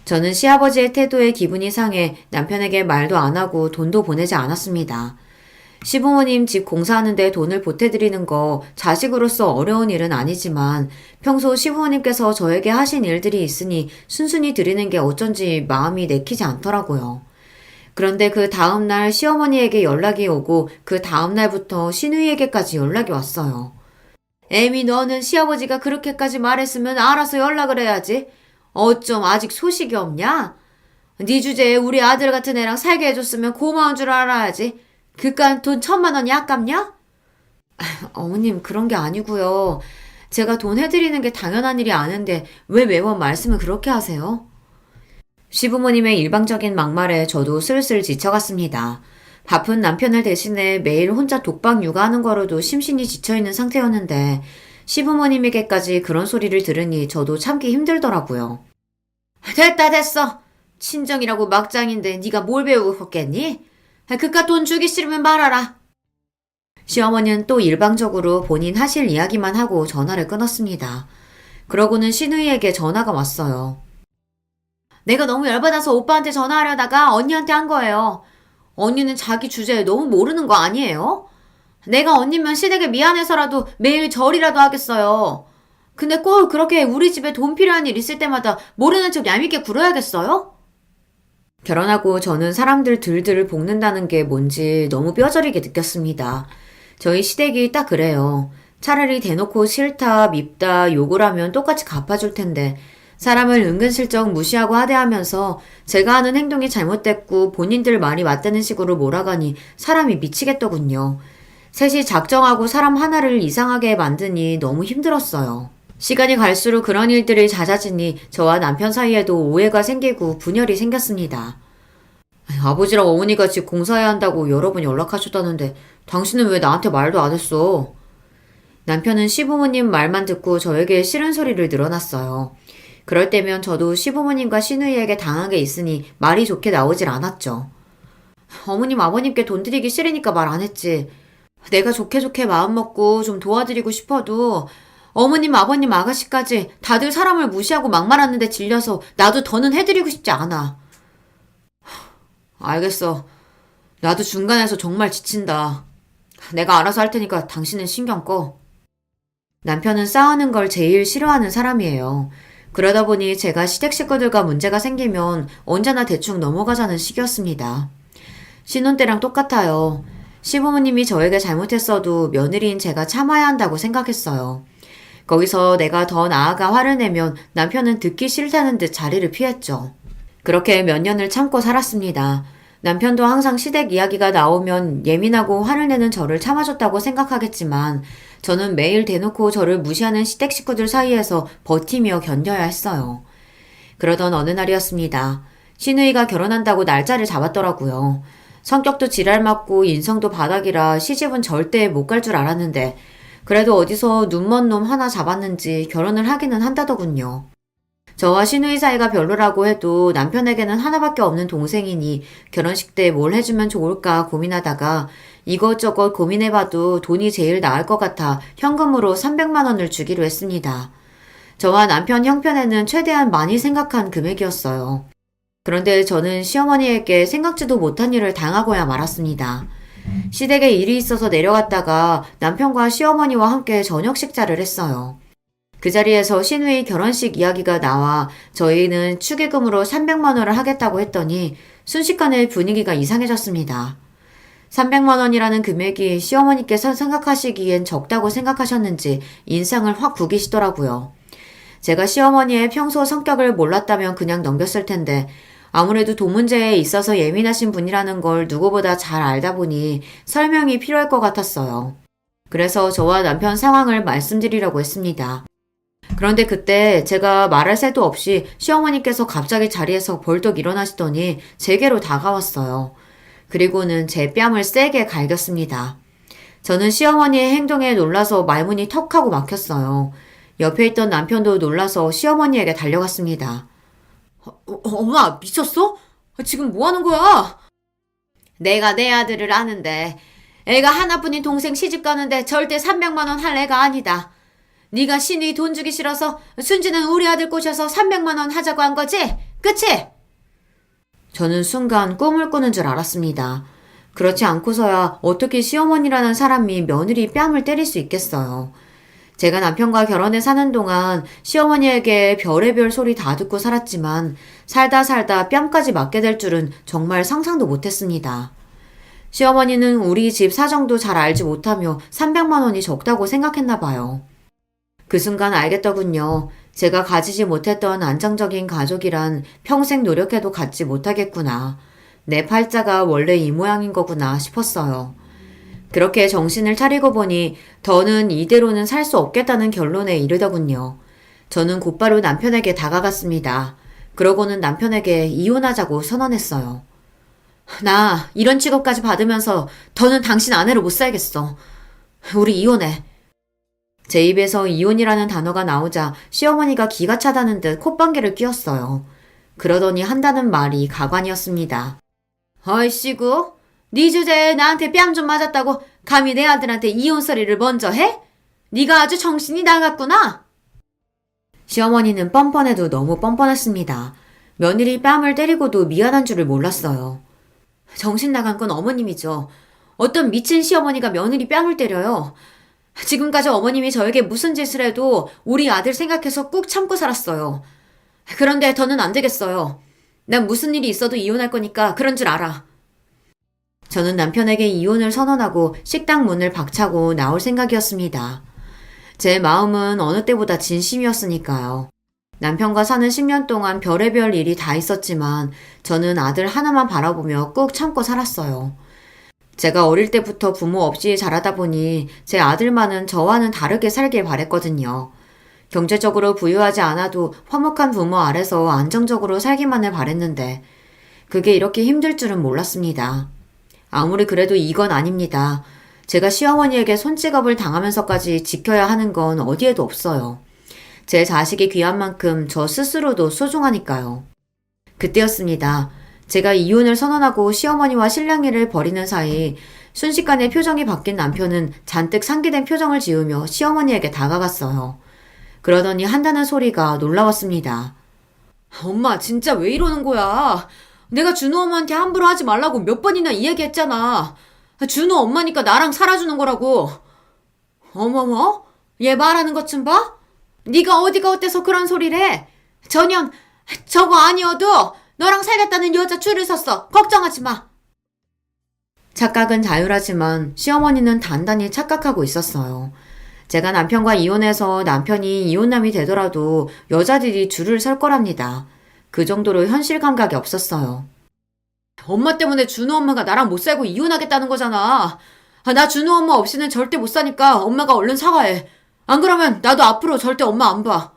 저는 시아버지의 태도에 기분이 상해 남편에게 말도 안 하고 돈도 보내지 않았습니다. 시부모님 집 공사하는데 돈을 보태드리는 거 자식으로서 어려운 일은 아니지만 평소 시부모님께서 저에게 하신 일들이 있으니 순순히 드리는 게 어쩐지 마음이 내키지 않더라고요. 그런데 그 다음날 시어머니에게 연락이 오고 그 다음날부터 시누이에게까지 연락이 왔어요. 애미 너는 시아버지가 그렇게까지 말했으면 알아서 연락을 해야지. 어쩜 아직 소식이 없냐? 네 주제에 우리 아들 같은 애랑 살게 해줬으면 고마운 줄 알아야지. 그깟 돈 1,000만 원이 아깝냐? 어머님 그런 게 아니고요. 제가 돈 해드리는 게 당연한 일이 아는데 왜 매번 말씀을 그렇게 하세요? 시부모님의 일방적인 막말에 저도 슬슬 지쳐갔습니다. 바쁜 남편을 대신해 매일 혼자 독박 육아하는 거로도 심신이 지쳐있는 상태였는데 시부모님에게까지 그런 소리를 들으니 저도 참기 힘들더라고요. 됐다 됐어. 친정이라고 막장인데 네가 뭘 배우고 컸겠니? 그깟 돈 주기 싫으면 말아라. 시어머니는 또 일방적으로 본인 하실 이야기만 하고 전화를 끊었습니다. 그러고는 시누이에게 전화가 왔어요. 내가 너무 열받아서 오빠한테 전화하려다가 언니한테 한 거예요. 언니는 자기 주제에 너무 모르는 거 아니에요? 내가 언니면 시댁에 미안해서라도 매일 절이라도 하겠어요. 근데 꼭 그렇게 우리 집에 돈 필요한 일 있을 때마다 모르는 척 얄밉게 굴어야겠어요? 결혼하고 저는 사람들 들들 볶는다는 게 뭔지 너무 뼈저리게 느꼈습니다. 저희 시댁이 딱 그래요. 차라리 대놓고 싫다, 밉다, 욕을 하면 똑같이 갚아줄 텐데 사람을 은근슬쩍 무시하고 하대하면서 제가 하는 행동이 잘못됐고 본인들 말이 맞다는 식으로 몰아가니 사람이 미치겠더군요. 셋이 작정하고 사람 하나를 이상하게 만드니 너무 힘들었어요. 시간이 갈수록 그런 일들이 잦아지니 저와 남편 사이에도 오해가 생기고 분열이 생겼습니다. 아버지랑 어머니가 집 공사해야 한다고 여러 번 연락하셨다는데 당신은 왜 나한테 말도 안 했어? 남편은 시부모님 말만 듣고 저에게 싫은 소리를 늘어놨어요. 그럴 때면 저도 시부모님과 시누이에게 당한 게 있으니 말이 좋게 나오질 않았죠. 어머님 아버님께 돈 드리기 싫으니까 말 안 했지. 내가 좋게 마음먹고 좀 도와드리고 싶어도 어머님 아버님 아가씨까지 다들 사람을 무시하고 막말하는데 질려서 나도 더는 해드리고 싶지 않아. 알겠어. 나도 중간에서 정말 지친다. 내가 알아서 할 테니까 당신은 신경 꺼. 남편은 싸우는 걸 제일 싫어하는 사람이에요. 그러다 보니 제가 시댁 식구들과 문제가 생기면 언제나 대충 넘어가자는 식이었습니다. 신혼 때랑 똑같아요. 시부모님이 저에게 잘못했어도 며느리인 제가 참아야 한다고 생각했어요. 거기서 내가 더 나아가 화를 내면 남편은 듣기 싫다는 듯 자리를 피했죠. 그렇게 몇 년을 참고 살았습니다. 남편도 항상 시댁 이야기가 나오면 예민하고 화를 내는 저를 참아줬다고 생각하겠지만 저는 매일 대놓고 저를 무시하는 시댁 식구들 사이에서 버티며 견뎌야 했어요. 그러던 어느 날이었습니다. 시누이가 결혼한다고 날짜를 잡았더라고요. 성격도 지랄맞고 인성도 바닥이라 시집은 절대 못 갈 줄 알았는데 그래도 어디서 눈먼 놈 하나 잡았는지 결혼을 하기는 한다더군요. 저와 시누이 사이가 별로라고 해도 남편에게는 하나밖에 없는 동생이니 결혼식 때 뭘 해주면 좋을까 고민하다가 이것저것 고민해봐도 돈이 제일 나을 것 같아 현금으로 300만 원을 주기로 했습니다. 저와 남편 형편에는 최대한 많이 생각한 금액이었어요. 그런데 저는 시어머니에게 생각지도 못한 일을 당하고야 말았습니다. 시댁에 일이 있어서 내려갔다가 남편과 시어머니와 함께 저녁 식사를 했어요. 그 자리에서 시누이 결혼식 이야기가 나와 저희는 축의금으로 300만 원을 하겠다고 했더니 순식간에 분위기가 이상해졌습니다. 300만 원이라는 금액이 시어머니께서 생각하시기엔 적다고 생각하셨는지 인상을 확 구기시더라고요. 제가 시어머니의 평소 성격을 몰랐다면 그냥 넘겼을 텐데 아무래도 돈 문제에 있어서 예민하신 분이라는 걸 누구보다 잘 알다 보니 설명이 필요할 것 같았어요. 그래서 저와 남편 상황을 말씀드리려고 했습니다. 그런데 그때 제가 말할 새도 없이 시어머니께서 갑자기 자리에서 벌떡 일어나시더니 제게로 다가왔어요. 그리고는 제 뺨을 세게 갈겼습니다. 저는 시어머니의 행동에 놀라서 말문이 턱하고 막혔어요. 옆에 있던 남편도 놀라서 시어머니에게 달려갔습니다. 엄마 미쳤어? 지금 뭐 하는 거야? 내가 내 아들을 아는데 애가 하나뿐인 동생 시집 가는데 절대 300만 원 할 애가 아니다. 네가 신이 돈 주기 싫어서 순지는 우리 아들 꼬셔서 300만 원 하자고 한 거지? 그치? 저는 순간 꿈을 꾸는 줄 알았습니다. 그렇지 않고서야 어떻게 시어머니라는 사람이 며느리 뺨을 때릴 수 있겠어요. 제가 남편과 결혼해 사는 동안 시어머니에게 별의별 소리 다 듣고 살았지만 살다 뺨까지 맞게 될 줄은 정말 상상도 못했습니다. 시어머니는 우리 집 사정도 잘 알지 못하며 300만 원이 적다고 생각했나 봐요. 그 순간 알겠더군요. 제가 가지지 못했던 안정적인 가족이란 평생 노력해도 갖지 못하겠구나. 내 팔자가 원래 이 모양인 거구나 싶었어요. 그렇게 정신을 차리고 보니 더는 이대로는 살 수 없겠다는 결론에 이르더군요. 저는 곧바로 남편에게 다가갔습니다. 그러고는 남편에게 이혼하자고 선언했어요. 나 이런 취급까지 받으면서 더는 당신 아내로 못 살겠어. 우리 이혼해. 제 입에서 이혼이라는 단어가 나오자 시어머니가 기가 차다는 듯 콧방귀를 뀌었어요. 그러더니 한다는 말이 가관이었습니다. 어이씨구, 네 주제에 나한테 뺨 좀 맞았다고 감히 내 아들한테 이혼 소리를 먼저 해? 네가 아주 정신이 나갔구나. 시어머니는 뻔뻔해도 너무 뻔뻔했습니다. 며느리 뺨을 때리고도 미안한 줄을 몰랐어요. 정신 나간 건 어머님이죠. 어떤 미친 시어머니가 며느리 뺨을 때려요. 지금까지 어머님이 저에게 무슨 짓을 해도 우리 아들 생각해서 꾹 참고 살았어요. 그런데 더는 안 되겠어요. 난 무슨 일이 있어도 이혼할 거니까 그런 줄 알아. 저는 남편에게 이혼을 선언하고 식당 문을 박차고 나올 생각이었습니다. 제 마음은 어느 때보다 진심이었으니까요. 남편과 사는 10년 동안 별의별 일이 다 있었지만 저는 아들 하나만 바라보며 꾹 참고 살았어요. 제가 어릴 때부터 부모 없이 자라다 보니 제 아들만은 저와는 다르게 살길 바랬거든요. 경제적으로 부유하지 않아도 화목한 부모 아래서 안정적으로 살기만을 바랬는데 그게 이렇게 힘들 줄은 몰랐습니다. 아무리 그래도 이건 아닙니다. 제가 시어머니에게 손찌검을 당하면서까지 지켜야 하는 건 어디에도 없어요. 제 자식이 귀한 만큼 저 스스로도 소중하니까요. 그때였습니다. 제가 이혼을 선언하고 시어머니와 실랑이를 벌이는 사이 순식간에 표정이 바뀐 남편은 잔뜩 상기된 표정을 지으며 시어머니에게 다가갔어요. 그러더니 한다는 소리가 놀라웠습니다. 엄마, 진짜 왜 이러는 거야? 내가 준호 엄마한테 함부로 하지 말라고 몇 번이나 이야기했잖아. 준호 엄마니까 나랑 살아주는 거라고. 어머머? 얘 말하는 것 좀 봐? 네가 어디가 어때서 그런 소리를 해? 전혀 저거 아니어도 너랑 살겠다는 여자 줄을 섰어. 걱정하지 마. 착각은 자유라지만 시어머니는 단단히 착각하고 있었어요. 제가 남편과 이혼해서 남편이 이혼남이 되더라도 여자들이 줄을 설 거랍니다. 그 정도로 현실 감각이 없었어요. 엄마 때문에 준호 엄마가 나랑 못 살고 이혼하겠다는 거잖아. 나 준호 엄마 없이는 절대 못 사니까 엄마가 얼른 사과해. 안 그러면 나도 앞으로 절대 엄마 안 봐.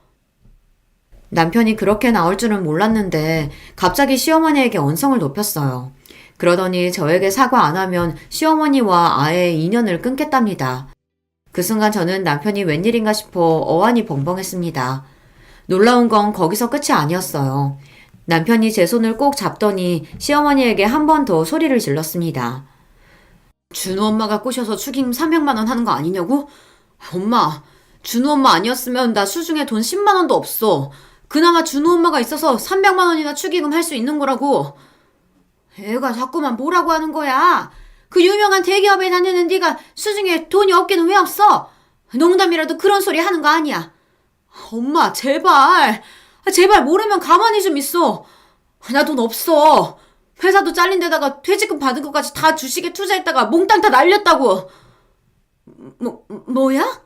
남편이 그렇게 나올 줄은 몰랐는데 갑자기 시어머니에게 언성을 높였어요. 그러더니 저에게 사과 안 하면 시어머니와 아예 인연을 끊겠답니다. 그 순간 저는 남편이 웬일인가 싶어 어안이 벙벙했습니다. 놀라운 건 거기서 끝이 아니었어요. 남편이 제 손을 꼭 잡더니 시어머니에게 한 번 더 소리를 질렀습니다. 준호 엄마가 꼬셔서 축의금 300만 원 하는 거 아니냐고? 엄마, 준호 엄마 아니었으면 나 수중에 돈 10만 원도 없어. 그나마 준호 엄마가 있어서 300만 원이나 축의금 할 수 있는 거라고. 애가 자꾸만 뭐라고 하는 거야. 그 유명한 대기업에 다니는 네가 수중에 돈이 없기는 왜 없어? 농담이라도 그런 소리 하는 거 아니야. 엄마, 제발. 제발 모르면 가만히 좀 있어. 나 돈 없어. 회사도 잘린 데다가 퇴직금 받은 것까지 다 주식에 투자했다가 몽땅 다 날렸다고. 뭐야?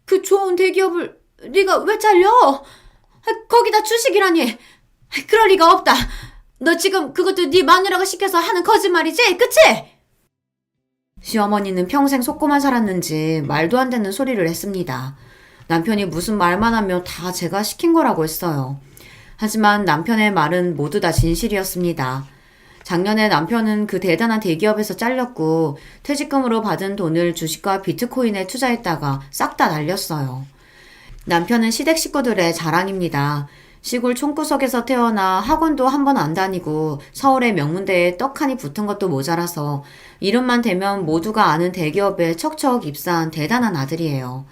그 좋은 대기업을 네가 왜 잘려? 거기다 주식이라니. 그럴 리가 없다. 너 지금 그것도 네 마누라가 시켜서 하는 거짓말이지? 그치? 시어머니는 평생 속고만 살았는지 말도 안 되는 소리를 했습니다. 남편이 무슨 말만 하면 다 제가 시킨 거라고 했어요. 하지만 남편의 말은 모두 다 진실이었습니다. 작년에 남편은 그 대단한 대기업에서 잘렸고 퇴직금으로 받은 돈을 주식과 비트코인에 투자했다가 싹 다 날렸어요. 남편은 시댁 식구들의 자랑입니다. 시골 촌구석에서 태어나 학원도 한 번 안 다니고 서울의 명문대에 떡하니 붙은 것도 모자라서 이름만 대면 모두가 아는 대기업에 척척 입사한 대단한 아들이에요.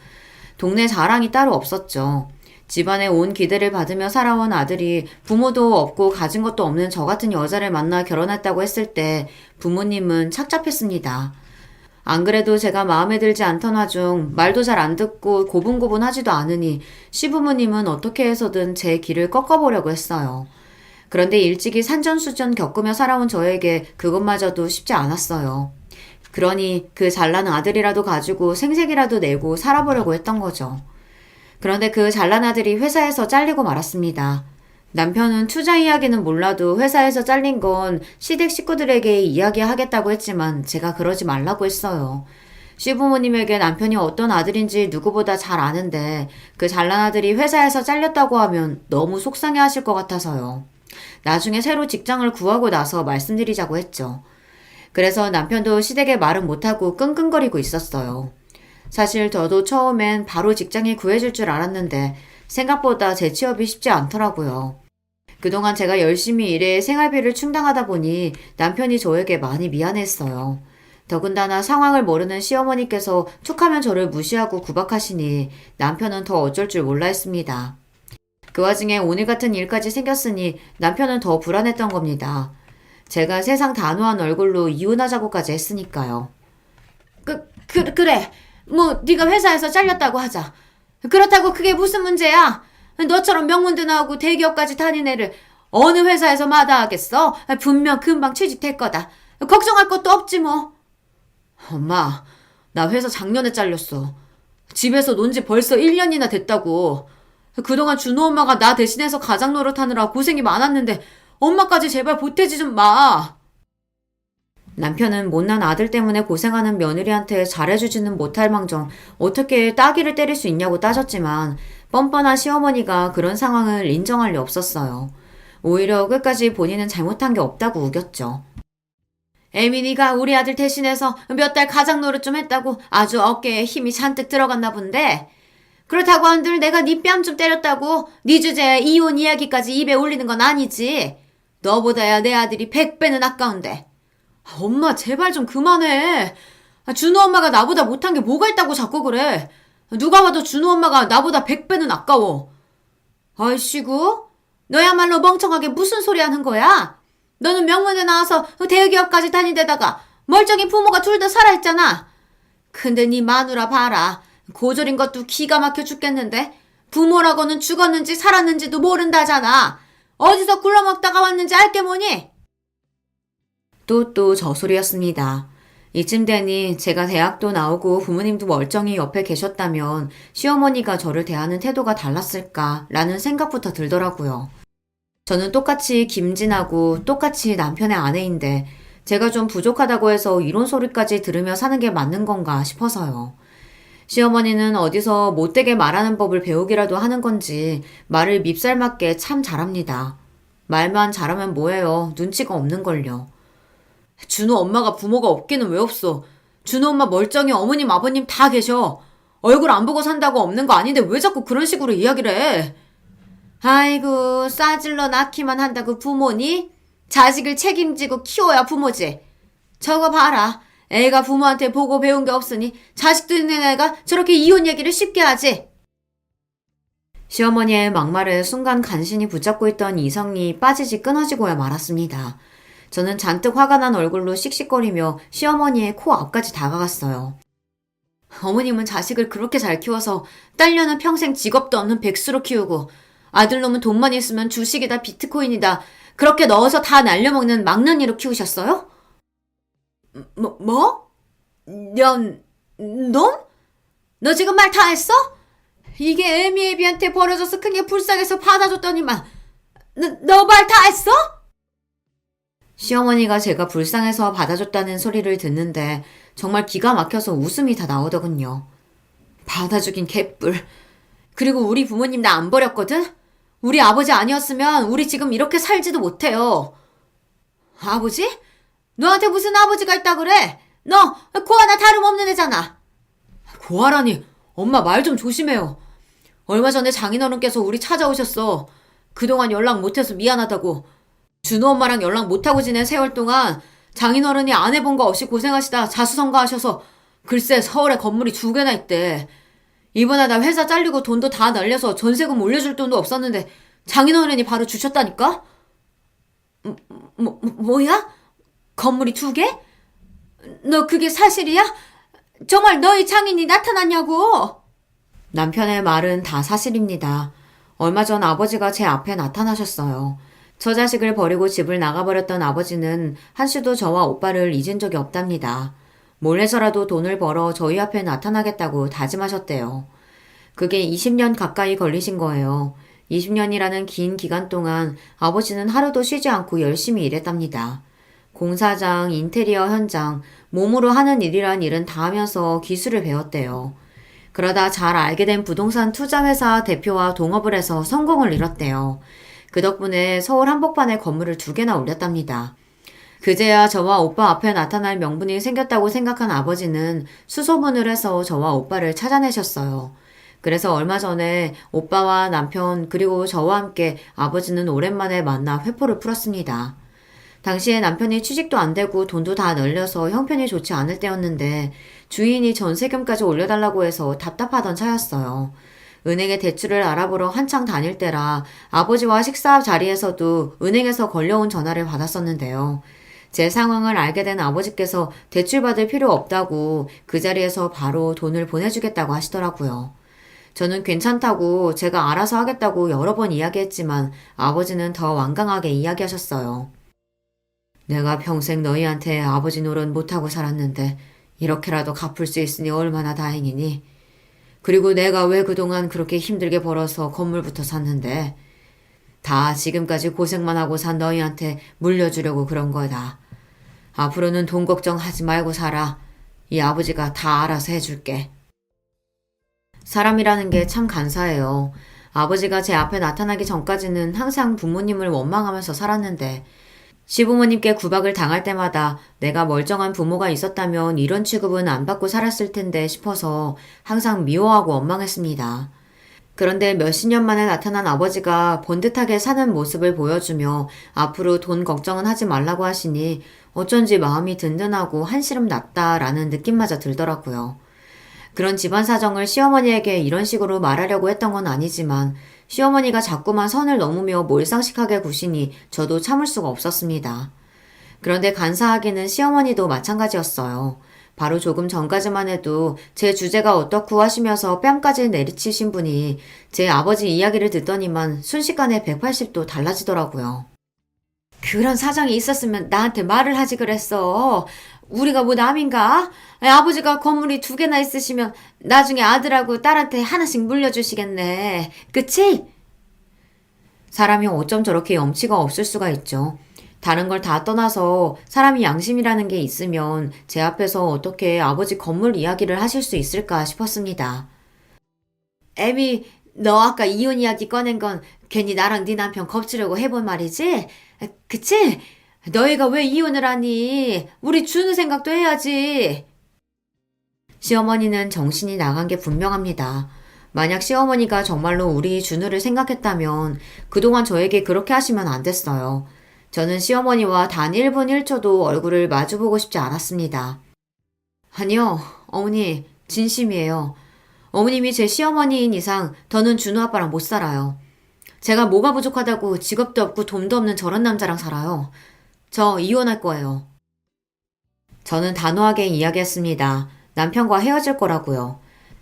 동네 자랑이 따로 없었죠. 집안에 온 기대를 받으며 살아온 아들이 부모도 없고 가진 것도 없는 저 같은 여자를 만나 결혼했다고 했을 때 부모님은 착잡했습니다. 안 그래도 제가 마음에 들지 않던 와중 말도 잘 안 듣고 고분고분하지도 않으니 시부모님은 어떻게 해서든 제 길을 꺾어보려고 했어요. 그런데 일찍이 산전수전 겪으며 살아온 저에게 그것마저도 쉽지 않았어요. 그러니 그 잘난 아들이라도 가지고 생색이라도 내고 살아보려고 했던 거죠. 그런데 그 잘난 아들이 회사에서 잘리고 말았습니다. 남편은 투자 이야기는 몰라도 회사에서 잘린 건 시댁 식구들에게 이야기하겠다고 했지만 제가 그러지 말라고 했어요. 시부모님에게 남편이 어떤 아들인지 누구보다 잘 아는데 그 잘난 아들이 회사에서 잘렸다고 하면 너무 속상해 하실 것 같아서요. 나중에 새로 직장을 구하고 나서 말씀드리자고 했죠. 그래서 남편도 시댁에 말은 못하고 끙끙거리고 있었어요. 사실 저도 처음엔 바로 직장을 구해줄 줄 알았는데 생각보다 재취업이 쉽지 않더라고요. 그동안 제가 열심히 일해 생활비를 충당하다 보니 남편이 저에게 많이 미안했어요. 더군다나 상황을 모르는 시어머니께서 툭하면 저를 무시하고 구박하시니 남편은 더 어쩔 줄 몰라 했습니다. 그 와중에 오늘 같은 일까지 생겼으니 남편은 더 불안했던 겁니다. 제가 세상 단호한 얼굴로 이혼하자고까지 했으니까요. 그래. 뭐 네가 회사에서 잘렸다고 하자. 그렇다고 그게 무슨 문제야? 너처럼 명문대 나오고 대기업까지 다닌 애를 어느 회사에서 마다하겠어? 분명 금방 취직될 거다. 걱정할 것도 없지 뭐. 엄마, 나 회사 작년에 잘렸어. 집에서 논 지 벌써 1년이나 됐다고. 그동안 준호 엄마가 나 대신해서 가장 노릇하느라 고생이 많았는데 엄마까지 제발 보태지 좀 마. 남편은 못난 아들 때문에 고생하는 며느리한테 잘해주지는 못할 망정 어떻게 따귀를 때릴 수 있냐고 따졌지만 뻔뻔한 시어머니가 그런 상황을 인정할 리 없었어요. 오히려 끝까지 본인은 잘못한 게 없다고 우겼죠. 에미니가 우리 아들 대신해서 몇 달 가장 노릇 좀 했다고 아주 어깨에 힘이 잔뜩 들어갔나 본데 그렇다고 한들 내가 네 뺨 좀 때렸다고 네 주제에 이혼 이야기까지 입에 올리는 건 아니지. 너보다야 내 아들이 100배는 아까운데. 엄마 제발 좀 그만해. 준호 엄마가 나보다 못한 게 뭐가 있다고 자꾸 그래. 누가 봐도 준호 엄마가 나보다 100배는 아까워. 아이씨구 너야말로 멍청하게 무슨 소리 하는 거야? 너는 명문대 나와서 대기업까지 다니데다가 멀쩡히 부모가 둘 다 살아있잖아. 근데 네 마누라 봐라. 고졸인 것도 기가 막혀 죽겠는데 부모라고는 죽었는지 살았는지도 모른다잖아. 어디서 굴러먹다가 왔는지 알게 뭐니? 또 저 소리였습니다. 이쯤 되니 제가 대학도 나오고 부모님도 멀쩡히 옆에 계셨다면 시어머니가 저를 대하는 태도가 달랐을까라는 생각부터 들더라고요. 저는 똑같이 김진하고 똑같이 남편의 아내인데 제가 좀 부족하다고 해서 이런 소리까지 들으며 사는 게 맞는 건가 싶어서요. 시어머니는 어디서 못되게 말하는 법을 배우기라도 하는 건지 말을 밉살맞게 참 잘합니다. 말만 잘하면 뭐예요. 눈치가 없는걸요. 준호 엄마가 부모가 없기는 왜 없어. 준호 엄마 멀쩡히 어머님 아버님 다 계셔. 얼굴 안 보고 산다고 없는 거 아닌데 왜 자꾸 그런 식으로 이야기를 해. 아이고 싸질러 낳기만 한다고 부모니? 자식을 책임지고 키워야 부모지. 저거 봐라. 애가 부모한테 보고 배운 게 없으니 자식도 있는 애가 저렇게 이혼 얘기를 쉽게 하지. 시어머니의 막말에 순간 간신히 붙잡고 있던 이성이 빠지지 끊어지고야 말았습니다. 저는 잔뜩 화가 난 얼굴로 씩씩거리며 시어머니의 코 앞까지 다가갔어요. 어머님은 자식을 그렇게 잘 키워서 딸녀는 평생 직업도 없는 백수로 키우고 아들놈은 돈만 있으면 주식이다 비트코인이다 그렇게 넣어서 다 날려먹는 막년이로 키우셨어요? 뭐? 놈? 너 지금 말 다 했어? 이게 애미애비한테 버려져서 큰 게 불쌍해서 받아줬더니만 너 말 다 했어? 시어머니가 제가 불쌍해서 받아줬다는 소리를 듣는데 정말 기가 막혀서 웃음이 다 나오더군요. 받아주긴 개뿔. 그리고 우리 부모님 나 안 버렸거든? 우리 아버지 아니었으면 우리 지금 이렇게 살지도 못해요. 아버지? 너한테 무슨 아버지가 있다 그래? 너 고아나 다름없는 애잖아. 고아라니 엄마 말 좀 조심해요. 얼마 전에 장인어른께서 우리 찾아오셨어. 그동안 연락 못해서 미안하다고. 준호 엄마랑 연락 못하고 지낸 세월 동안 장인어른이 안 해본 거 없이 고생하시다 자수성가하셔서 글쎄 서울에 건물이 2개나 있대. 이번에 나 회사 잘리고 돈도 다 날려서 전세금 올려줄 돈도 없었는데 장인어른이 바로 주셨다니까? 뭐야? 건물이 2개? 너 그게 사실이야? 정말 너희 장인이 나타났냐고? 남편의 말은 다 사실입니다. 얼마 전 아버지가 제 앞에 나타나셨어요. 저 자식을 버리고 집을 나가버렸던 아버지는 한시도 저와 오빠를 잊은 적이 없답니다. 몰래서라도 돈을 벌어 저희 앞에 나타나겠다고 다짐하셨대요. 그게 20년 가까이 걸리신 거예요. 20년이라는 긴 기간 동안 아버지는 하루도 쉬지 않고 열심히 일했답니다. 공사장, 인테리어 현장, 몸으로 하는 일이란 일은 다 하면서 기술을 배웠대요. 그러다 잘 알게 된 부동산 투자회사 대표와 동업을 해서 성공을 이뤘대요. 그 덕분에 서울 한복판에 건물을 2개나 올렸답니다. 그제야 저와 오빠 앞에 나타날 명분이 생겼다고 생각한 아버지는 수소문을 해서 저와 오빠를 찾아내셨어요. 그래서 얼마 전에 오빠와 남편 그리고 저와 함께 아버지는 오랜만에 만나 회포를 풀었습니다. 당시에 남편이 취직도 안 되고 돈도 다 널려서 형편이 좋지 않을 때였는데 주인이 전세금까지 올려달라고 해서 답답하던 차였어요. 은행에 대출을 알아보러 한창 다닐 때라 아버지와 식사 자리에서도 은행에서 걸려온 전화를 받았었는데요. 제 상황을 알게 된 아버지께서 대출받을 필요 없다고 그 자리에서 바로 돈을 보내주겠다고 하시더라고요. 저는 괜찮다고 제가 알아서 하겠다고 여러 번 이야기했지만 아버지는 더 완강하게 이야기하셨어요. 내가 평생 너희한테 아버지 노릇 못하고 살았는데 이렇게라도 갚을 수 있으니 얼마나 다행이니. 그리고 내가 왜 그동안 그렇게 힘들게 벌어서 건물부터 샀는데 다 지금까지 고생만 하고 산 너희한테 물려주려고 그런 거다. 앞으로는 돈 걱정하지 말고 살아. 이 아버지가 다 알아서 해줄게. 사람이라는 게 참 간사해요. 아버지가 제 앞에 나타나기 전까지는 항상 부모님을 원망하면서 살았는데 시부모님께 구박을 당할 때마다 내가 멀쩡한 부모가 있었다면 이런 취급은 안 받고 살았을 텐데 싶어서 항상 미워하고 원망했습니다. 그런데 몇십 년 만에 나타난 아버지가 번듯하게 사는 모습을 보여주며 앞으로 돈 걱정은 하지 말라고 하시니 어쩐지 마음이 든든하고 한시름 났다라는 느낌마저 들더라고요. 그런 집안 사정을 시어머니에게 이런 식으로 말하려고 했던 건 아니지만 시어머니가 자꾸만 선을 넘으며 몰상식하게 구시니 저도 참을 수가 없었습니다. 그런데 간사하기는 시어머니도 마찬가지였어요. 바로 조금 전까지만 해도 제 주제가 어떻고 하시면서 뺨까지 내리치신 분이 제 아버지 이야기를 듣더니만 순식간에 180도 달라지더라고요. 그런 사정이 있었으면 나한테 말을 하지 그랬어. 우리가 뭐 남인가? 아버지가 건물이 2개나 있으시면 나중에 아들하고 딸한테 하나씩 물려주시겠네. 그치? 사람이 어쩜 저렇게 염치가 없을 수가 있죠. 다른 걸 다 떠나서 사람이 양심이라는 게 있으면 제 앞에서 어떻게 아버지 건물 이야기를 하실 수 있을까 싶었습니다. 애미, 너 아까 이혼 이야기 꺼낸 건 괜히 나랑 네 남편 겁주려고 해본 말이지? 그치? 너희가 왜 이혼을 하니? 우리 준우 생각도 해야지. 시어머니는 정신이 나간 게 분명합니다. 만약 시어머니가 정말로 우리 준우를 생각했다면 그동안 저에게 그렇게 하시면 안 됐어요. 저는 시어머니와 단 1분 1초도 얼굴을 마주보고 싶지 않았습니다. 아니요, 어머니, 진심이에요. 어머님이 제 시어머니인 이상 더는 준우 아빠랑 못 살아요. 제가 뭐가 부족하다고 직업도 없고 돈도 없는 저런 남자랑 살아요. 저 이혼할 거예요. 저는 단호하게 이야기했습니다. 남편과 헤어질 거라고요.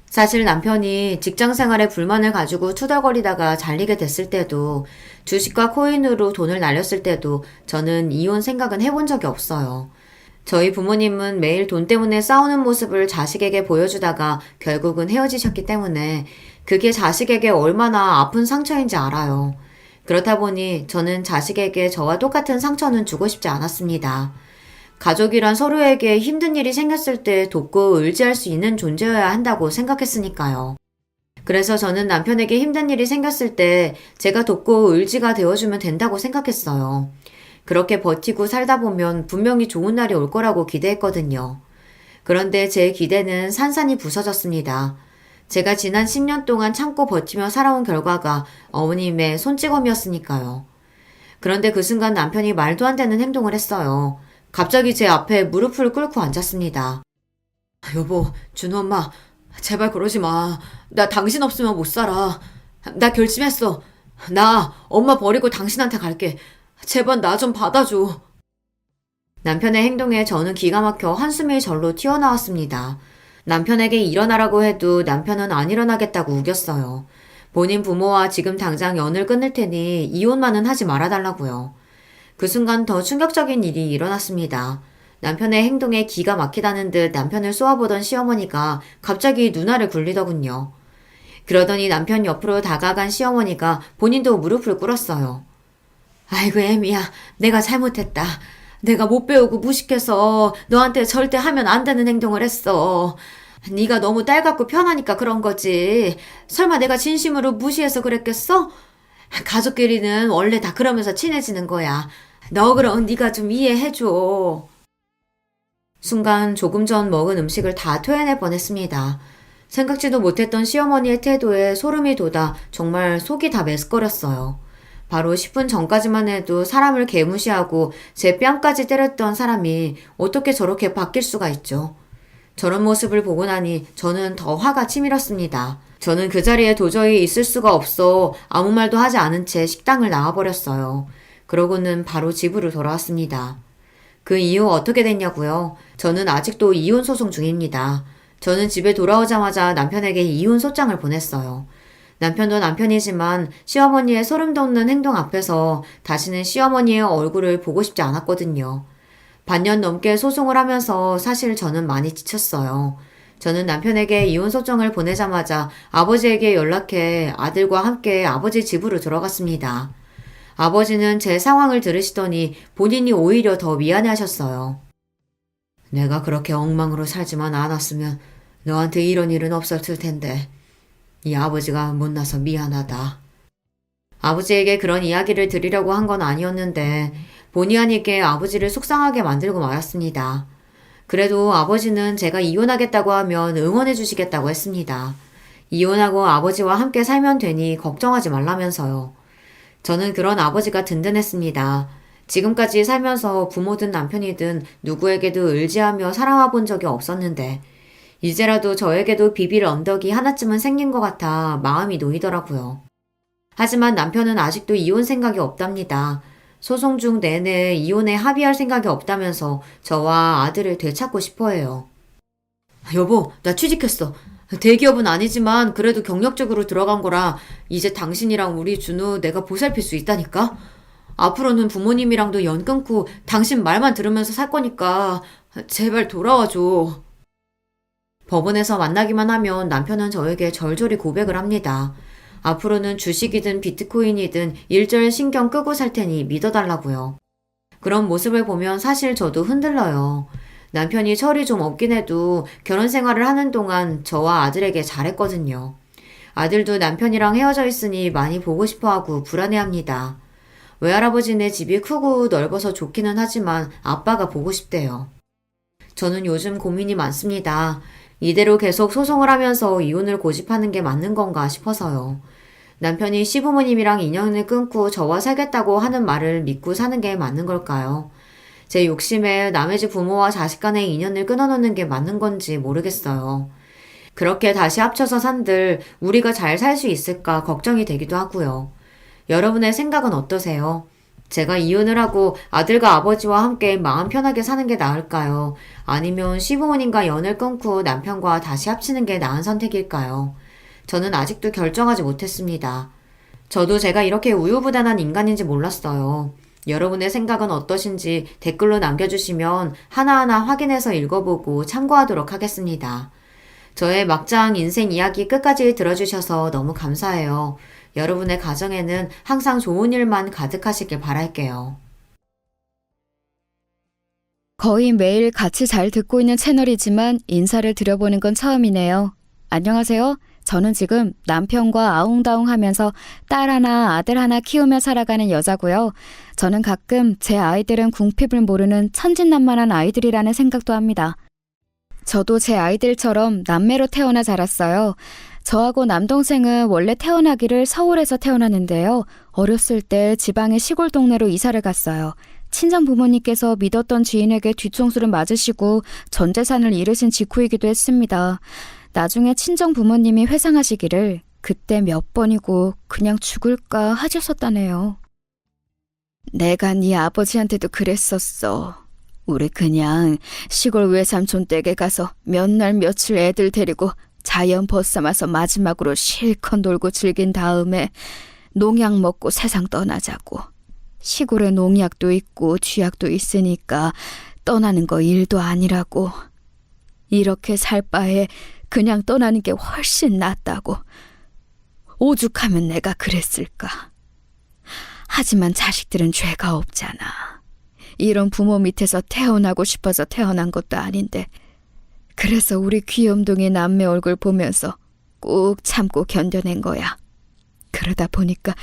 사실 남편이 직장 생활에 불만을 가지고 투덜거리다가 잘리게 됐을 때도 주식과 코인으로 돈을 날렸을 때도 저는 이혼 생각은 해본 적이 없어요. 저희 부모님은 매일 돈 때문에 싸우는 모습을 자식에게 보여주다가 결국은 헤어지셨기 때문에 그게 자식에게 얼마나 아픈 상처인지 알아요. 그렇다 보니 저는 자식에게 저와 똑같은 상처는 주고 싶지 않았습니다. 가족이란 서로에게 힘든 일이 생겼을 때 돕고 의지할 수 있는 존재여야 한다고 생각했으니까요. 그래서 저는 남편에게 힘든 일이 생겼을 때 제가 돕고 의지가 되어주면 된다고 생각했어요. 그렇게 버티고 살다 보면 분명히 좋은 날이 올 거라고 기대했거든요. 그런데 제 기대는 산산이 부서졌습니다. 제가 지난 10년 동안 참고 버티며 살아온 결과가 어머님의 손찌검이었으니까요. 그런데 그 순간 남편이 말도 안 되는 행동을 했어요. 갑자기 제 앞에 무릎을 꿇고 앉았습니다. 여보, 준호 엄마, 제발 그러지 마. 나 당신 없으면 못 살아. 나 결심했어. 나 엄마 버리고 당신한테 갈게. 제발 나 좀 받아줘. 남편의 행동에 저는 기가 막혀 한숨이 절로 튀어나왔습니다. 남편에게 일어나라고 해도 남편은 안 일어나겠다고 우겼어요. 본인 부모와 지금 당장 연을 끊을 테니 이혼만은 하지 말아달라고요. 그 순간 더 충격적인 일이 일어났습니다. 남편의 행동에 기가 막히다는 듯 남편을 쏘아보던 시어머니가 갑자기 누나를 굴리더군요. 그러더니 남편 옆으로 다가간 시어머니가 본인도 무릎을 꿇었어요. 아이고 애미야, 내가 잘못했다. 내가 못 배우고 무식해서 너한테 절대 하면 안 되는 행동을 했어. 네가 너무 딸 같고 편하니까 그런 거지. 설마 내가 진심으로 무시해서 그랬겠어? 가족끼리는 원래 다 그러면서 친해지는 거야. 너 그럼 네가 좀 이해해줘. 순간 조금 전 먹은 음식을 다 토해낼 뻔했습니다. 생각지도 못했던 시어머니의 태도에 소름이 돋아 정말 속이 다 메스꺼렸어요. 바로 10분 전까지만 해도 사람을 개무시하고 제 뺨까지 때렸던 사람이 어떻게 저렇게 바뀔 수가 있죠. 저런 모습을 보고 나니 저는 더 화가 치밀었습니다. 저는 그 자리에 도저히 있을 수가 없어 아무 말도 하지 않은 채 식당을 나와버렸어요. 그러고는 바로 집으로 돌아왔습니다. 그 이후 어떻게 됐냐고요? 저는 아직도 이혼 소송 중입니다. 저는 집에 돌아오자마자 남편에게 이혼 소장을 보냈어요. 남편도 남편이지만 시어머니의 소름 돋는 행동 앞에서 다시는 시어머니의 얼굴을 보고 싶지 않았거든요. 반년 넘게 소송을 하면서 사실 저는 많이 지쳤어요. 저는 남편에게 이혼 소정을 보내자마자 아버지에게 연락해 아들과 함께 아버지 집으로 들어갔습니다. 아버지는 제 상황을 들으시더니 본인이 오히려 더 미안해 하셨어요. 내가 그렇게 엉망으로 살지만 않았으면 너한테 이런 일은 없었을 텐데. 이 아버지가 못나서 미안하다. 아버지에게 그런 이야기를 드리려고 한 건 아니었는데 본의 아니게 아버지를 속상하게 만들고 말았습니다. 그래도 아버지는 제가 이혼하겠다고 하면 응원해 주시겠다고 했습니다. 이혼하고 아버지와 함께 살면 되니 걱정하지 말라면서요. 저는 그런 아버지가 든든했습니다. 지금까지 살면서 부모든 남편이든 누구에게도 의지하며 살아와 본 적이 없었는데 이제라도 저에게도 비빌 언덕이 하나쯤은 생긴 것 같아 마음이 놓이더라고요. 하지만 남편은 아직도 이혼 생각이 없답니다. 소송 중 내내 이혼에 합의할 생각이 없다면서 저와 아들을 되찾고 싶어 해요. 여보, 나 취직했어. 대기업은 아니지만 그래도 경력직으로 들어간 거라 이제 당신이랑 우리 준우 내가 보살필 수 있다니까? 앞으로는 부모님이랑도 연 끊고 당신 말만 들으면서 살 거니까 제발 돌아와줘. 법원에서 만나기만 하면 남편은 저에게 절절히 고백을 합니다. 앞으로는 주식이든 비트코인이든 일절 신경 끄고 살 테니 믿어달라고요. 그런 모습을 보면 사실 저도 흔들려요. 남편이 철이 좀 없긴 해도 결혼 생활을 하는 동안 저와 아들에게 잘했거든요. 아들도 남편이랑 헤어져 있으니 많이 보고 싶어 하고 불안해합니다. 외할아버지네 집이 크고 넓어서 좋기는 하지만 아빠가 보고 싶대요. 저는 요즘 고민이 많습니다. 이대로 계속 소송을 하면서 이혼을 고집하는 게 맞는 건가 싶어서요. 남편이 시부모님이랑 인연을 끊고 저와 살겠다고 하는 말을 믿고 사는 게 맞는 걸까요? 제 욕심에 남의 집 부모와 자식 간의 인연을 끊어놓는 게 맞는 건지 모르겠어요. 그렇게 다시 합쳐서 산들 우리가 잘 살 수 있을까 걱정이 되기도 하고요. 여러분의 생각은 어떠세요? 제가 이혼을 하고 아들과 아버지와 함께 마음 편하게 사는 게 나을까요? 아니면 시부모님과 연을 끊고 남편과 다시 합치는 게 나은 선택일까요? 저는 아직도 결정하지 못했습니다. 저도 제가 이렇게 우유부단한 인간인지 몰랐어요. 여러분의 생각은 어떠신지 댓글로 남겨주시면 하나하나 확인해서 읽어보고 참고하도록 하겠습니다. 저의 막장 인생 이야기 끝까지 들어주셔서 너무 감사해요. 여러분의 가정에는 항상 좋은 일만 가득하시길 바랄게요. 거의 매일 같이 잘 듣고 있는 채널이지만 인사를 드려보는 건 처음이네요. 안녕하세요. 저는 지금 남편과 아웅다웅 하면서 딸 하나, 아들 하나 키우며 살아가는 여자고요. 저는 가끔 제 아이들은 궁핍을 모르는 천진난만한 아이들이라는 생각도 합니다. 저도 제 아이들처럼 남매로 태어나 자랐어요. 저하고 남동생은 원래 태어나기를 서울에서 태어났는데요. 어렸을 때 지방의 시골 동네로 이사를 갔어요. 친정 부모님께서 믿었던 지인에게 뒤통수를 맞으시고 전 재산을 잃으신 직후이기도 했습니다. 나중에 친정 부모님이 회상하시기를 그때 몇 번이고 그냥 죽을까 하셨었다네요. 내가 네 아버지한테도 그랬었어. 우리 그냥 시골 외삼촌 댁에 가서 몇 날 며칠 애들 데리고 자연 벗삼아서 마지막으로 실컷 놀고 즐긴 다음에 농약 먹고 세상 떠나자고. 시골에 농약도 있고 쥐약도 있으니까 떠나는 거 일도 아니라고. 이렇게 살 바에 그냥 떠나는 게 훨씬 낫다고. 오죽하면 내가 그랬을까. 하지만 자식들은 죄가 없잖아. 이런 부모 밑에서 태어나고 싶어서 태어난 것도 아닌데. 그래서 우리 귀염둥이 남매 얼굴 보면서 꾹 참고 견뎌낸 거야. 그러다 보니까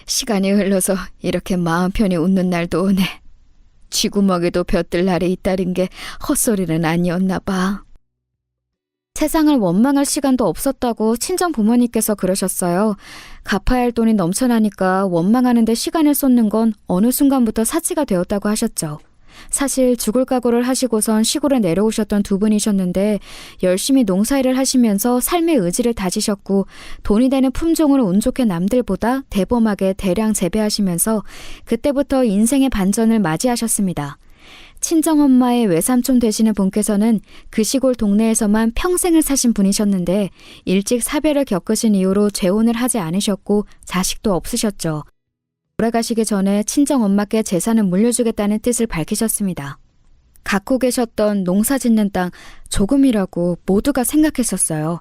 시간이 흘러서 이렇게 마음 편히 웃는 날도 오네. 쥐구멍에도 볕들 날이 있다는 게 헛소리는 아니었나 봐. 세상을 원망할 시간도 없었다고 친정 부모님께서 그러셨어요. 갚아야 할 돈이 넘쳐나니까 원망하는데 시간을 쏟는 건 어느 순간부터 사치가 되었다고 하셨죠. 사실 죽을 각오를 하시고선 시골에 내려오셨던 두 분이셨는데 열심히 농사일을 하시면서 삶의 의지를 다지셨고 돈이 되는 품종을 운 좋게 남들보다 대범하게 대량 재배하시면서 그때부터 인생의 반전을 맞이하셨습니다. 친정엄마의 외삼촌 되시는 분께서는 그 시골 동네에서만 평생을 사신 분이셨는데 일찍 사별을 겪으신 이후로 재혼을 하지 않으셨고 자식도 없으셨죠. 돌아가시기 전에 친정엄마께 재산을 물려주겠다는 뜻을 밝히셨습니다. 갖고 계셨던 농사 짓는 땅 조금이라고 모두가 생각했었어요.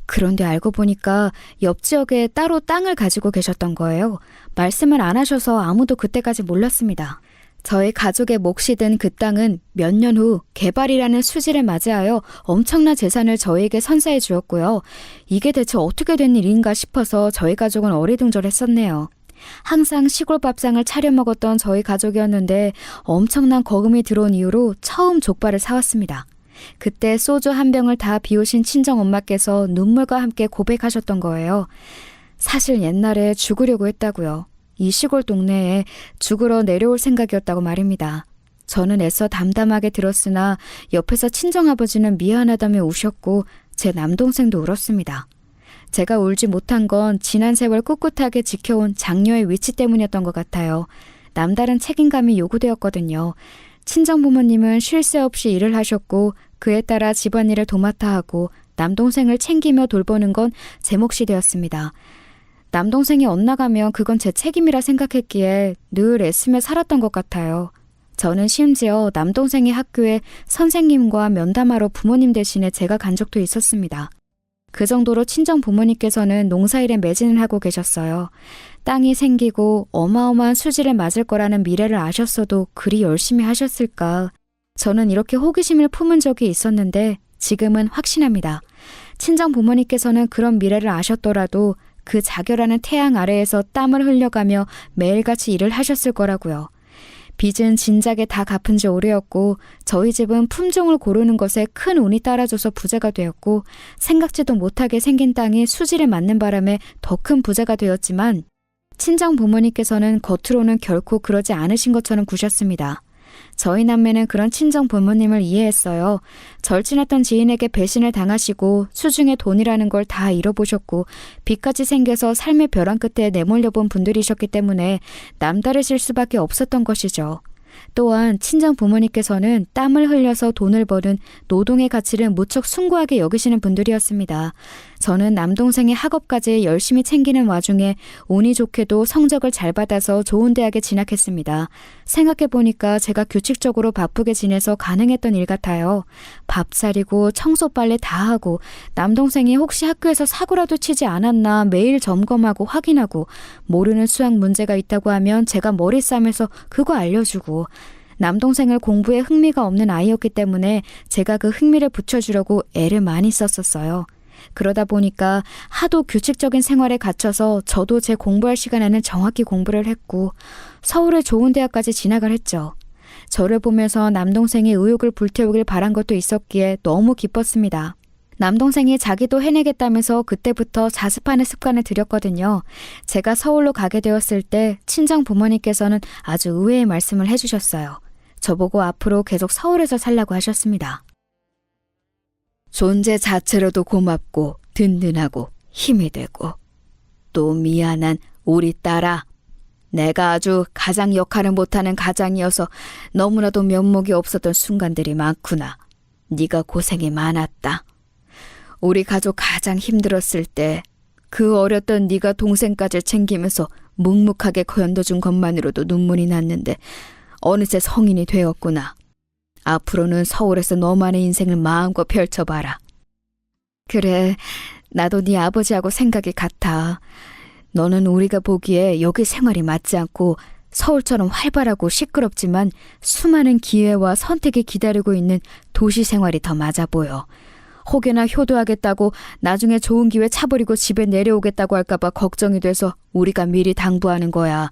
그런데 알고 보니까 옆 지역에 따로 땅을 가지고 계셨던 거예요. 말씀을 안 하셔서 아무도 그때까지 몰랐습니다. 저희 가족의 몫이 된 그 땅은 몇 년 후 개발이라는 수지를 맞이하여 엄청난 재산을 저희에게 선사해 주었고요. 이게 대체 어떻게 된 일인가 싶어서 저희 가족은 어리둥절했었네요. 항상 시골 밥상을 차려 먹었던 저희 가족이었는데 엄청난 거금이 들어온 이후로 처음 족발을 사왔습니다. 그때 소주 한 병을 다 비우신 친정엄마께서 눈물과 함께 고백하셨던 거예요. 사실 옛날에 죽으려고 했다고요. 이 시골 동네에 죽으러 내려올 생각이었다고 말입니다. 저는 애써 담담하게 들었으나 옆에서 친정아버지는 미안하다며 우셨고 제 남동생도 울었습니다. 제가 울지 못한 건 지난 세월 꿋꿋하게 지켜온 장녀의 위치 때문이었던 것 같아요. 남다른 책임감이 요구되었거든요. 친정부모님은 쉴 새 없이 일을 하셨고 그에 따라 집안일을 도맡아 하고 남동생을 챙기며 돌보는 건 제 몫이 되었습니다. 남동생이 엇나가면 그건 제 책임이라 생각했기에 늘 애쓰며 살았던 것 같아요. 저는 심지어 남동생의 학교에 선생님과 면담하러 부모님 대신에 제가 간 적도 있었습니다. 그 정도로 친정 부모님께서는 농사일에 매진을 하고 계셨어요. 땅이 생기고 어마어마한 수지를 맞을 거라는 미래를 아셨어도 그리 열심히 하셨을까. 저는 이렇게 호기심을 품은 적이 있었는데 지금은 확신합니다. 친정 부모님께서는 그런 미래를 아셨더라도 그 자결하는 태양 아래에서 땀을 흘려가며 매일같이 일을 하셨을 거라고요. 빚은 진작에 다 갚은 지 오래였고 저희 집은 품종을 고르는 것에 큰 운이 따라줘서 부자가 되었고 생각지도 못하게 생긴 땅이 수지를 맞는 바람에 더 큰 부자가 되었지만 친정 부모님께서는 겉으로는 결코 그러지 않으신 것처럼 구셨습니다. 저희 남매는 그런 친정 부모님을 이해했어요. 절친했던 지인에게 배신을 당하시고 수중에 돈이라는 걸 다 잃어보셨고 빚까지 생겨서 삶의 벼랑 끝에 내몰려 본 분들이셨기 때문에 남다르실 수밖에 없었던 것이죠. 또한 친정 부모님께서는 땀을 흘려서 돈을 버는 노동의 가치를 무척 숭고하게 여기시는 분들이었습니다. 저는 남동생의 학업까지 열심히 챙기는 와중에 운이 좋게도 성적을 잘 받아서 좋은 대학에 진학했습니다. 생각해보니까 제가 규칙적으로 바쁘게 지내서 가능했던 일 같아요. 밥 차리고 청소 빨래 다 하고 남동생이 혹시 학교에서 사고라도 치지 않았나 매일 점검하고 확인하고 모르는 수학 문제가 있다고 하면 제가 머리 싸매서 그거 알려주고 남동생을 공부에 흥미가 없는 아이였기 때문에 제가 그 흥미를 붙여주려고 애를 많이 썼었어요. 그러다 보니까 하도 규칙적인 생활에 갇혀서 저도 제 공부할 시간에는 정확히 공부를 했고 서울의 좋은 대학까지 진학을 했죠. 저를 보면서 남동생이 의욕을 불태우길 바란 것도 있었기에 너무 기뻤습니다. 남동생이 자기도 해내겠다면서 그때부터 자습하는 습관을 들였거든요. 제가 서울로 가게 되었을 때 친정 부모님께서는 아주 의외의 말씀을 해주셨어요. 저보고 앞으로 계속 서울에서 살라고 하셨습니다. 존재 자체로도 고맙고 든든하고 힘이 되고 또 미안한 우리 딸아. 내가 아주 가장 역할을 못하는 가장이어서 너무나도 면목이 없었던 순간들이 많구나. 네가 고생이 많았다. 우리 가족 가장 힘들었을 때 그 어렸던 네가 동생까지 챙기면서 묵묵하게 견뎌준 것만으로도 눈물이 났는데 어느새 성인이 되었구나. 앞으로는 서울에서 너만의 인생을 마음껏 펼쳐봐라. 그래, 나도 네 아버지하고 생각이 같아. 너는 우리가 보기에 여기 생활이 맞지 않고 서울처럼 활발하고 시끄럽지만 수많은 기회와 선택이 기다리고 있는 도시 생활이 더 맞아 보여. 혹여나 효도하겠다고 나중에 좋은 기회 차버리고 집에 내려오겠다고 할까봐 걱정이 돼서 우리가 미리 당부하는 거야.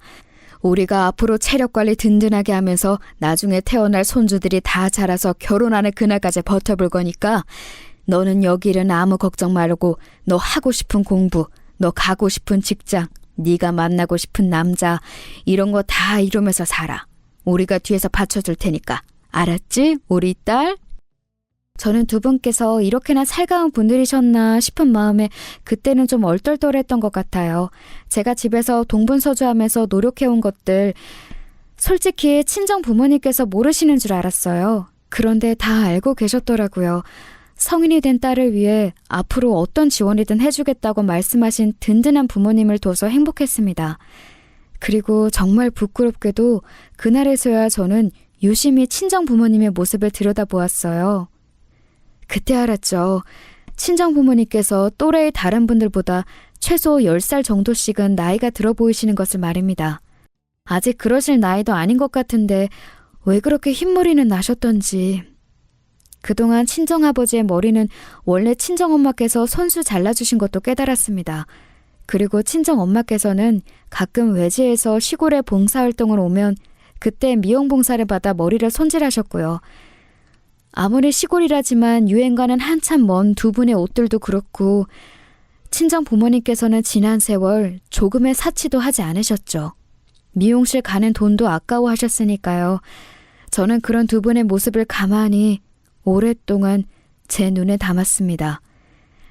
우리가 앞으로 체력 관리 든든하게 하면서 나중에 태어날 손주들이 다 자라서 결혼하는 그날까지 버텨볼 거니까 너는 여기 일은 아무 걱정 말고 너 하고 싶은 공부, 너 가고 싶은 직장, 네가 만나고 싶은 남자 이런 거 다 이루면서 살아. 우리가 뒤에서 받쳐줄 테니까. 알았지? 우리 딸? 저는 두 분께서 이렇게나 살가운 분들이셨나 싶은 마음에 그때는 좀 얼떨떨했던 것 같아요. 제가 집에서 동분서주하면서 노력해온 것들 솔직히 친정 부모님께서 모르시는 줄 알았어요. 그런데 다 알고 계셨더라고요. 성인이 된 딸을 위해 앞으로 어떤 지원이든 해주겠다고 말씀하신 든든한 부모님을 둬서 행복했습니다. 그리고 정말 부끄럽게도 그날에서야 저는 유심히 친정 부모님의 모습을 들여다보았어요. 그때 알았죠. 친정 부모님께서 또래의 다른 분들보다 최소 10살 정도씩은 나이가 들어 보이시는 것을 말입니다. 아직 그러실 나이도 아닌 것 같은데 왜 그렇게 흰머리는 나셨던지. 그동안 친정아버지의 머리는 원래 친정엄마께서 손수 잘라주신 것도 깨달았습니다. 그리고 친정엄마께서는 가끔 외지에서 시골에 봉사활동을 오면 그때 미용봉사를 받아 머리를 손질하셨고요. 아무리 시골이라지만 유행과는 한참 먼 두 분의 옷들도 그렇고 친정 부모님께서는 지난 세월 조금의 사치도 하지 않으셨죠. 미용실 가는 돈도 아까워하셨으니까요. 저는 그런 두 분의 모습을 가만히 오랫동안 제 눈에 담았습니다.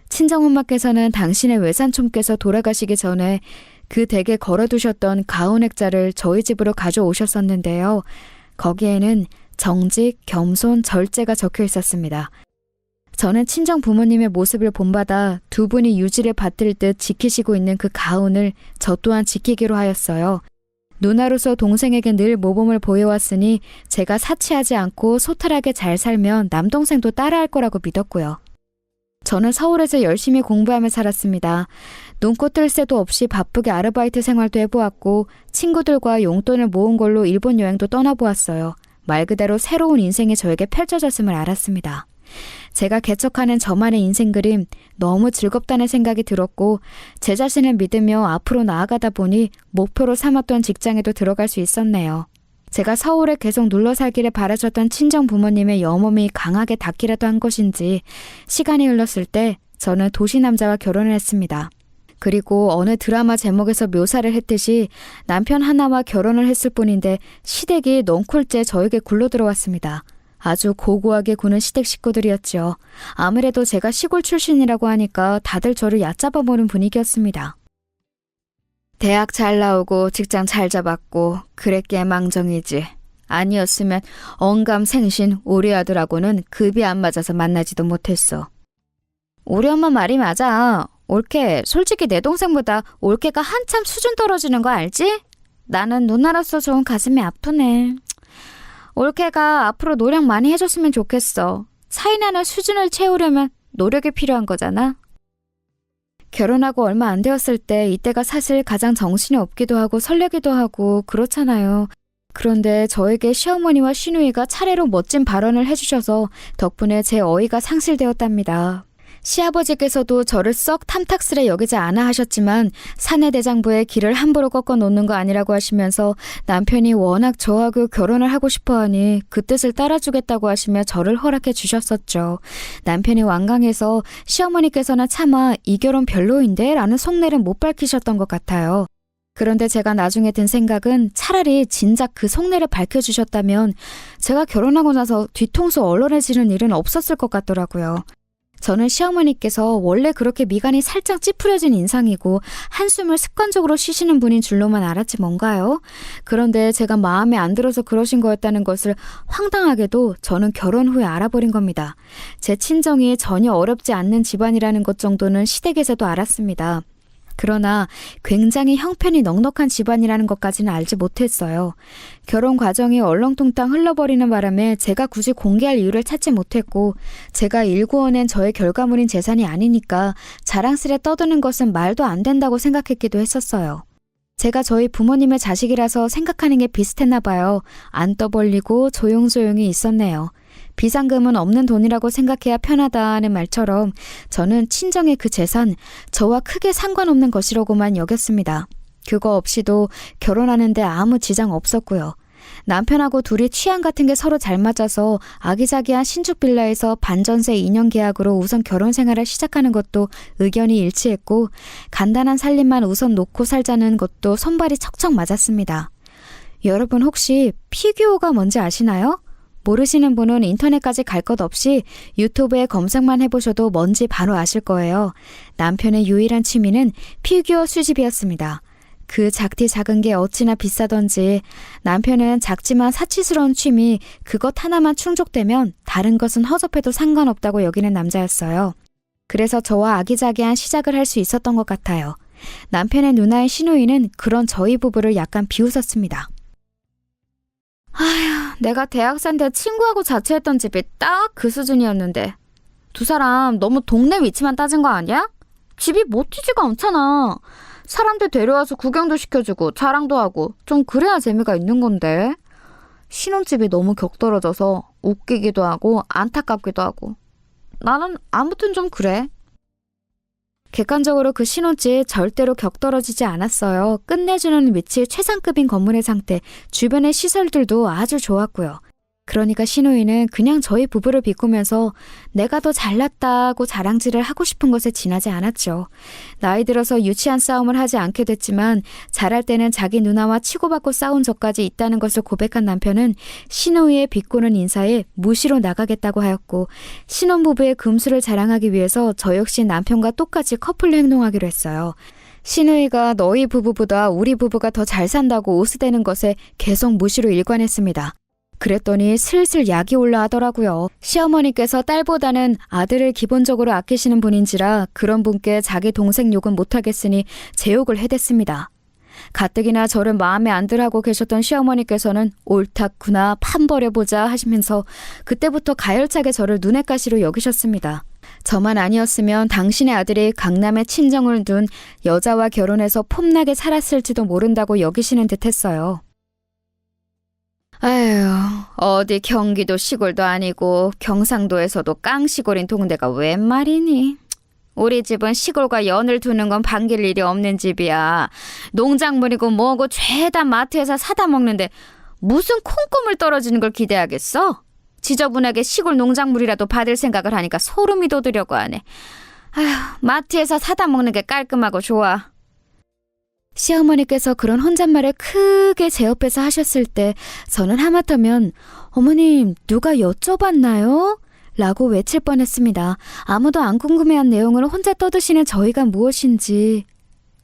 친정엄마께서는 당신의 외삼촌께서 돌아가시기 전에 그 댁에 걸어두셨던 가온 액자를 저희 집으로 가져오셨었는데요. 거기에는 정직, 겸손, 절제가 적혀 있었습니다. 저는 친정 부모님의 모습을 본받아 두 분이 유지를 받들 듯 지키시고 있는 그 가온을 저 또한 지키기로 하였어요. 누나로서 동생에게 늘 모범을 보여왔으니 제가 사치하지 않고 소탈하게 잘 살면 남동생도 따라할 거라고 믿었고요. 저는 서울에서 열심히 공부하며 살았습니다. 눈꽃 뜰 새도 없이 바쁘게 아르바이트 생활도 해보았고 친구들과 용돈을 모은 걸로 일본 여행도 떠나보았어요. 말 그대로 새로운 인생이 저에게 펼쳐졌음을 알았습니다. 제가 개척하는 저만의 인생 그림 너무 즐겁다는 생각이 들었고 제 자신을 믿으며 앞으로 나아가다 보니 목표로 삼았던 직장에도 들어갈 수 있었네요. 제가 서울에 계속 눌러 살기를 바라셨던 친정 부모님의 염원이 강하게 닿기라도 한 것인지 시간이 흘렀을 때 저는 도시 남자와 결혼을 했습니다. 그리고 어느 드라마 제목에서 묘사를 했듯이 남편 하나와 결혼을 했을 뿐인데 시댁이 넝쿨째 저에게 굴러 들어왔습니다. 아주 고고하게 구는 시댁 식구들이었죠. 아무래도 제가 시골 출신이라고 하니까 다들 저를 얕잡아 보는 분위기였습니다. 대학 잘 나오고 직장 잘 잡았고 그랬기에 망정이지. 아니었으면 언감생신 우리 아들하고는 급이 안 맞아서 만나지도 못했어. 우리 엄마 말이 맞아. 올케 솔직히 내 동생보다 올케가 한참 수준 떨어지는 거 알지? 나는 누나로서 좋은 가슴이 아프네. 올케가 앞으로 노력 많이 해줬으면 좋겠어. 차이나는 수준을 채우려면 노력이 필요한 거잖아. 결혼하고 얼마 안 되었을 때 이때가 사실 가장 정신이 없기도 하고 설레기도 하고 그렇잖아요. 그런데 저에게 시어머니와 시누이가 차례로 멋진 발언을 해주셔서 덕분에 제 어이가 상실되었답니다. 시아버지께서도 저를 썩 탐탁스레 여기지 않아 하셨지만 사내대장부의 길을 함부로 꺾어 놓는 거 아니라고 하시면서 남편이 워낙 저하고 결혼을 하고 싶어하니 그 뜻을 따라주겠다고 하시며 저를 허락해 주셨었죠. 남편이 완강해서 시어머니께서는 차마 이 결혼 별로인데 라는 속내를 못 밝히셨던 것 같아요. 그런데 제가 나중에 든 생각은 차라리 진작 그 속내를 밝혀주셨다면 제가 결혼하고 나서 뒤통수 얼얼해지는 일은 없었을 것 같더라고요. 저는 시어머니께서 원래 그렇게 미간이 살짝 찌푸려진 인상이고 한숨을 습관적으로 쉬시는 분인 줄로만 알았지 뭔가요? 그런데 제가 마음에 안 들어서 그러신 거였다는 것을 황당하게도 저는 결혼 후에 알아버린 겁니다. 제 친정이 전혀 어렵지 않는 집안이라는 것 정도는 시댁에서도 알았습니다. 그러나 굉장히 형편이 넉넉한 집안이라는 것까지는 알지 못했어요. 결혼 과정이 얼렁뚱땅 흘러버리는 바람에 제가 굳이 공개할 이유를 찾지 못했고 제가 일구어낸 저의 결과물인 재산이 아니니까 자랑스레 떠드는 것은 말도 안 된다고 생각했기도 했었어요. 제가 저희 부모님의 자식이라서 생각하는 게 비슷했나 봐요. 안 떠벌리고 조용조용히 있었네요. 비상금은 없는 돈이라고 생각해야 편하다는 말처럼 저는 친정의 그 재산, 저와 크게 상관없는 것이라고만 여겼습니다. 그거 없이도 결혼하는데 아무 지장 없었고요. 남편하고 둘이 취향 같은 게 서로 잘 맞아서 아기자기한 신축 빌라에서 반전세 2년 계약으로 우선 결혼 생활을 시작하는 것도 의견이 일치했고 간단한 살림만 우선 놓고 살자는 것도 손발이 척척 맞았습니다. 여러분 혹시 피규어가 뭔지 아시나요? 모르시는 분은 인터넷까지 갈 것 없이 유튜브에 검색만 해보셔도 뭔지 바로 아실 거예요. 남편의 유일한 취미는 피규어 수집이었습니다. 그 작디 작은 게 어찌나 비싸던지 남편은 작지만 사치스러운 취미 그것 하나만 충족되면 다른 것은 허접해도 상관없다고 여기는 남자였어요. 그래서 저와 아기자기한 시작을 할 수 있었던 것 같아요. 남편의 누나인 시누이는 그런 저희 부부를 약간 비웃었습니다. 아휴, 내가 대학생 때 친구하고 자취했던 집이 딱 그 수준이었는데 두 사람 너무 동네 위치만 따진 거 아니야? 집이 멋지지가 않잖아. 사람들 데려와서 구경도 시켜주고 자랑도 하고 좀 그래야 재미가 있는 건데. 신혼집이 너무 격떨어져서 웃기기도 하고 안타깝기도 하고. 나는 아무튼 좀 그래. 객관적으로 그 신혼집 절대로 격떨어지지 않았어요. 끝내주는 위치 최상급인 건물의 상태, 주변의 시설들도 아주 좋았고요. 그러니까 신우이는 그냥 저희 부부를 비꾸면서 내가 더 잘났다고 자랑질을 하고 싶은 것에 지나지 않았죠. 나이 들어서 유치한 싸움을 하지 않게 됐지만 잘할 때는 자기 누나와 치고받고 싸운 적까지 있다는 것을 고백한 남편은 신우이의 비꼬는 인사에 무시로 나가겠다고 하였고, 신혼부부의 금수를 자랑하기 위해서 저 역시 남편과 똑같이 커플로 행동하기로 했어요. 신우이가 너희 부부보다 우리 부부가 더 잘 산다고 오스대는 것에 계속 무시로 일관했습니다. 그랬더니 슬슬 약이 올라하더라고요. 시어머니께서 딸보다는 아들을 기본적으로 아끼시는 분인지라 그런 분께 자기 동생 욕은 못하겠으니 제 욕을 해댔습니다. 가뜩이나 저를 마음에 안 들하고 계셨던 시어머니께서는 옳다구나 판버려보자 하시면서 그때부터 가열차게 저를 눈엣 가시로 여기셨습니다. 저만 아니었으면 당신의 아들이 강남에 친정을 둔 여자와 결혼해서 폼나게 살았을지도 모른다고 여기시는 듯 했어요. 아휴, 어디 경기도 시골도 아니고 경상도에서도 깡시골인 동네가 웬 말이니? 우리 집은 시골과 연을 두는 건 반길 일이 없는 집이야. 농작물이고 뭐고 죄다 마트에서 사다 먹는데 무슨 콩고물 떨어지는 걸 기대하겠어? 지저분하게 시골 농작물이라도 받을 생각을 하니까 소름이 돋으려고 하네. 아휴, 마트에서 사다 먹는 게 깔끔하고 좋아. 시어머니께서 그런 혼잣말을 크게 제 옆에서 하셨을 때 저는 하마터면 어머님 누가 여쭤봤나요? 라고 외칠 뻔했습니다. 아무도 안 궁금해한 내용을 혼자 떠드시는 저희가 무엇인지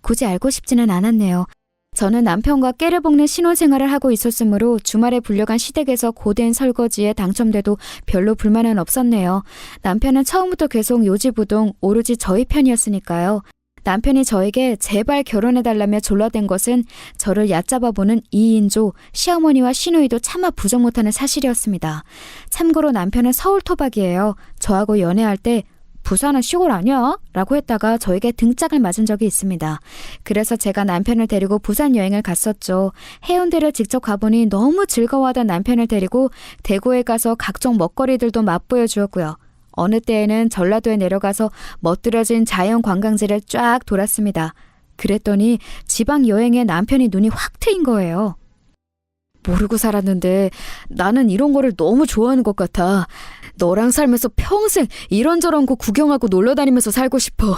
굳이 알고 싶지는 않았네요. 저는 남편과 깨를 볶는 신혼생활을 하고 있었으므로 주말에 불려간 시댁에서 고된 설거지에 당첨돼도 별로 불만은 없었네요. 남편은 처음부터 계속 요지부동 오로지 저희 편이었으니까요. 남편이 저에게 제발 결혼해달라며 졸라댄 것은 저를 얕잡아보는 이인조, 시어머니와 시누이도 차마 부정 못하는 사실이었습니다. 참고로 남편은 서울 토박이에요. 저하고 연애할 때 부산은 시골 아니야? 라고 했다가 저에게 등짝을 맞은 적이 있습니다. 그래서 제가 남편을 데리고 부산 여행을 갔었죠. 해운대를 직접 가보니 너무 즐거워하던 남편을 데리고 대구에 가서 각종 먹거리들도 맛보여 주었고요. 어느 때에는 전라도에 내려가서 멋들어진 자연 관광지를 쫙 돌았습니다. 그랬더니 지방 여행에 남편이 눈이 확 트인 거예요. 모르고 살았는데 나는 이런 거를 너무 좋아하는 것 같아. 너랑 살면서 평생 이런저런 곳 구경하고 놀러 다니면서 살고 싶어.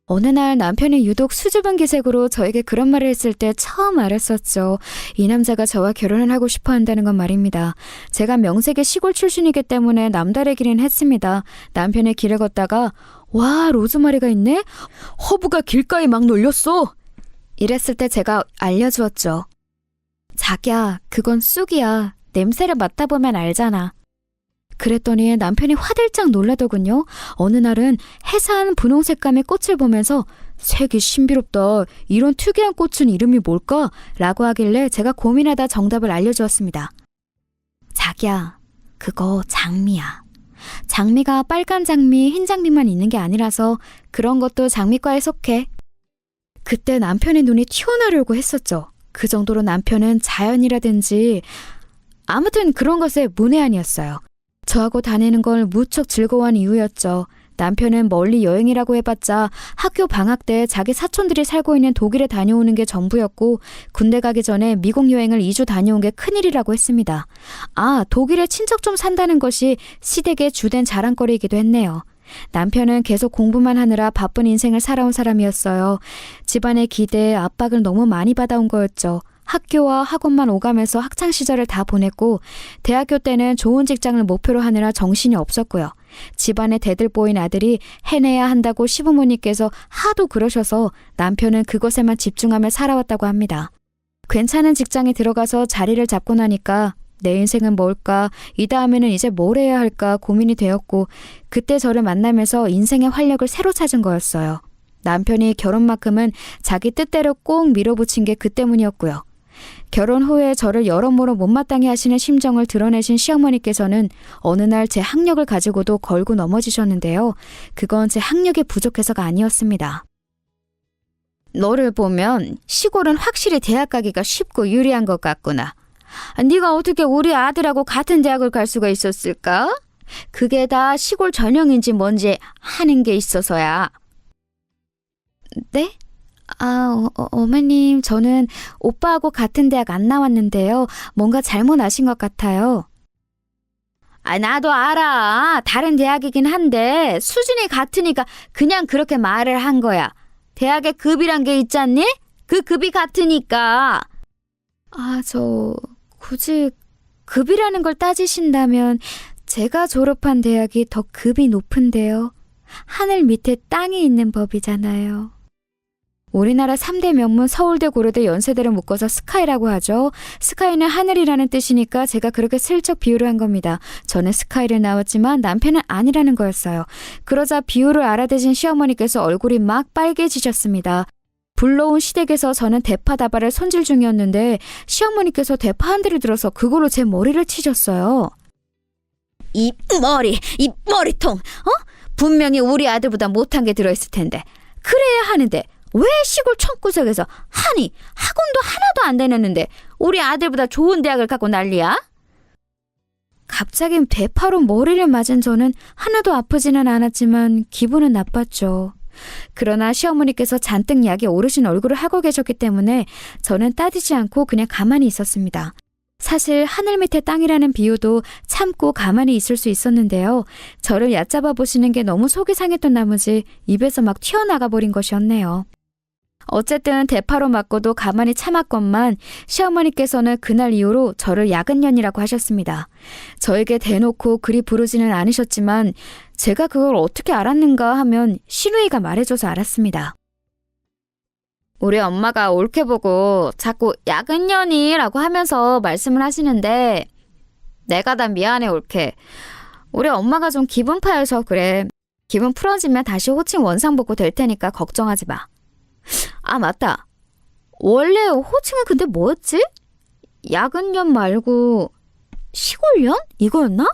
어느 날 남편이 유독 수줍은 기색으로 저에게 그런 말을 했을 때 처음 알았었죠. 이 남자가 저와 결혼을 하고 싶어 한다는 건 말입니다. 제가 명색의 시골 출신이기 때문에 남다르기는 했습니다. 남편의 길을 걷다가 와, 로즈마리가 있네? 허브가 길가에 막 놀렸어. 이랬을 때 제가 알려주었죠. 자기야, 그건 쑥이야. 냄새를 맡아보면 알잖아. 그랬더니 남편이 화들짝 놀라더군요. 어느 날은 해사한 분홍 색감의 꽃을 보면서 색이 신비롭다. 이런 특이한 꽃은 이름이 뭘까? 라고 하길래 제가 고민하다 정답을 알려주었습니다. 자기야, 그거 장미야. 장미가 빨간 장미, 흰 장미만 있는 게 아니라서 그런 것도 장미과에 속해. 그때 남편의 눈이 튀어나오려고 했었죠. 그 정도로 남편은 자연이라든지 아무튼 그런 것에 문외한이었어요. 저하고 다니는 걸 무척 즐거워한 이유였죠. 남편은 멀리 여행이라고 해봤자 학교 방학 때 자기 사촌들이 살고 있는 독일에 다녀오는 게 전부였고 군대 가기 전에 미국 여행을 2주 다녀온 게 큰일이라고 했습니다. 아, 독일에 친척 좀 산다는 것이 시댁의 주된 자랑거리이기도 했네요. 남편은 계속 공부만 하느라 바쁜 인생을 살아온 사람이었어요. 집안의 기대에 압박을 너무 많이 받아온 거였죠. 학교와 학원만 오가면서 학창시절을 다 보냈고 대학교 때는 좋은 직장을 목표로 하느라 정신이 없었고요. 집안에 대들보인 아들이 해내야 한다고 시부모님께서 하도 그러셔서 남편은 그것에만 집중하며 살아왔다고 합니다. 괜찮은 직장에 들어가서 자리를 잡고 나니까 내 인생은 뭘까? 이 다음에는 이제 뭘 해야 할까 고민이 되었고 그때 저를 만나면서 인생의 활력을 새로 찾은 거였어요. 남편이 결혼만큼은 자기 뜻대로 꼭 밀어붙인 게 그 때문이었고요. 결혼 후에 저를 여러모로 못마땅해 하시는 심정을 드러내신 시어머니께서는 어느 날 제 학력을 가지고도 걸고 넘어지셨는데요. 그건 제 학력이 부족해서가 아니었습니다. 너를 보면 시골은 확실히 대학 가기가 쉽고 유리한 것 같구나. 네가 어떻게 우리 아들하고 같은 대학을 갈 수가 있었을까? 그게 다 시골 전형인지 뭔지 하는 게 있어서야. 네? 어머님, 저는 오빠하고 같은 대학 안 나왔는데요. 뭔가 잘못 아신 것 같아요. 나도 알아. 다른 대학이긴 한데 수준이 같으니까 그냥 그렇게 말을 한 거야. 대학에 급이란 게 있잖니? 그 급이 같으니까. 굳이 급이라는 걸 따지신다면 제가 졸업한 대학이 더 급이 높은데요. 하늘 밑에 땅이 있는 법이잖아요. 우리나라 3대 명문 서울대, 고려대, 연세대를 묶어서 스카이라고 하죠. 스카이는 하늘이라는 뜻이니까 제가 그렇게 슬쩍 비유를 한 겁니다. 저는 스카이를 나왔지만 남편은 아니라는 거였어요. 그러자 비유를 알아대신 시어머니께서 얼굴이 막 빨개지셨습니다. 불러온 시댁에서 저는 대파다발을 손질 중이었는데 시어머니께서 대파 한 대를 들어서 그걸로 제 머리를 치셨어요. 이 머리통, 분명히 우리 아들보다 못한 게 들어있을 텐데. 그래야 하는데 왜 시골 청구석에서 학원도 하나도 안 다녔는데 우리 아들보다 좋은 대학을 갖고 난리야? 갑자기 대파로 머리를 맞은 저는 하나도 아프지는 않았지만 기분은 나빴죠. 그러나 시어머니께서 잔뜩 약이 오르신 얼굴을 하고 계셨기 때문에 저는 따지지 않고 그냥 가만히 있었습니다. 사실 하늘 밑에 땅이라는 비유도 참고 가만히 있을 수 있었는데요. 저를 얕잡아 보시는 게 너무 속이 상했던 나머지 입에서 막 튀어나가 버린 것이었네요. 어쨌든 대파로 맞고도 가만히 참았건만 시어머니께서는 그날 이후로 저를 야근년이라고 하셨습니다. 저에게 대놓고 그리 부르지는 않으셨지만 제가 그걸 어떻게 알았는가 하면 시누이가 말해줘서 알았습니다. 우리 엄마가 옳게 보고 자꾸 야근년이라고 하면서 말씀을 하시는데 내가 다 미안해 옳게. 우리 엄마가 좀 기분 파여서 그래. 기분 풀어지면 다시 호칭 원상복구 될 테니까 걱정하지 마. 맞다. 원래 호칭은 근데 뭐였지? 야근년 말고 시골년? 이거였나?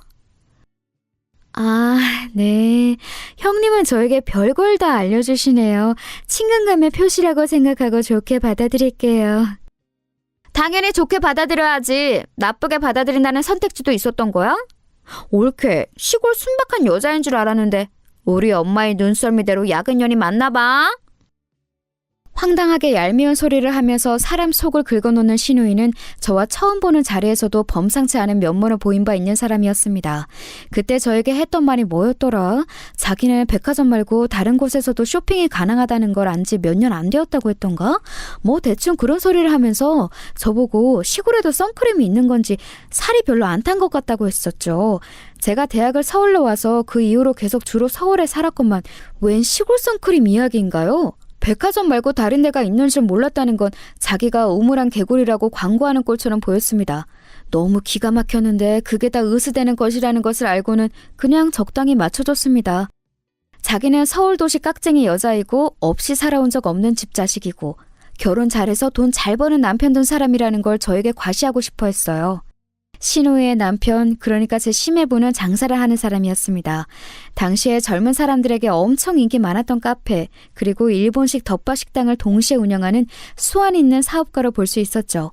네. 형님은 저에게 별걸 다 알려주시네요. 친근감의 표시라고 생각하고 좋게 받아들일게요. 당연히 좋게 받아들여야지. 나쁘게 받아들인다는 선택지도 있었던 거야? 옳게 시골 순박한 여자인 줄 알았는데 우리 엄마의 눈썰미대로 야근년이 맞나 봐. 황당하게 얄미운 소리를 하면서 사람 속을 긁어놓는 시누이는 저와 처음 보는 자리에서도 범상치 않은 면모를 보인 바 있는 사람이었습니다. 그때 저에게 했던 말이 뭐였더라? 자기는 백화점 말고 다른 곳에서도 쇼핑이 가능하다는 걸 안 지 몇 년 안 되었다고 했던가? 뭐 대충 그런 소리를 하면서 저보고 시골에도 선크림이 있는 건지 살이 별로 안 탄 것 같다고 했었죠. 제가 대학을 서울로 와서 그 이후로 계속 주로 서울에 살았건만 웬 시골 선크림 이야기인가요? 백화점 말고 다른 데가 있는 줄 몰랐다는 건 자기가 우물안 개구리라고 광고하는 꼴처럼 보였습니다. 너무 기가 막혔는데 그게 다 의스대는 것이라는 것을 알고는 그냥 적당히 맞춰줬습니다. 자기는 서울도시 깍쟁이 여자이고 없이 살아온 적 없는 집 자식이고 결혼 잘해서 돈 잘 버는 남편 둔 사람이라는 걸 저에게 과시하고 싶어 했어요. 시누이의 남편, 그러니까 제 시매부는 장사를 하는 사람이었습니다. 당시에 젊은 사람들에게 엄청 인기 많았던 카페, 그리고 일본식 덮밥 식당을 동시에 운영하는 수완 있는 사업가로 볼 수 있었죠.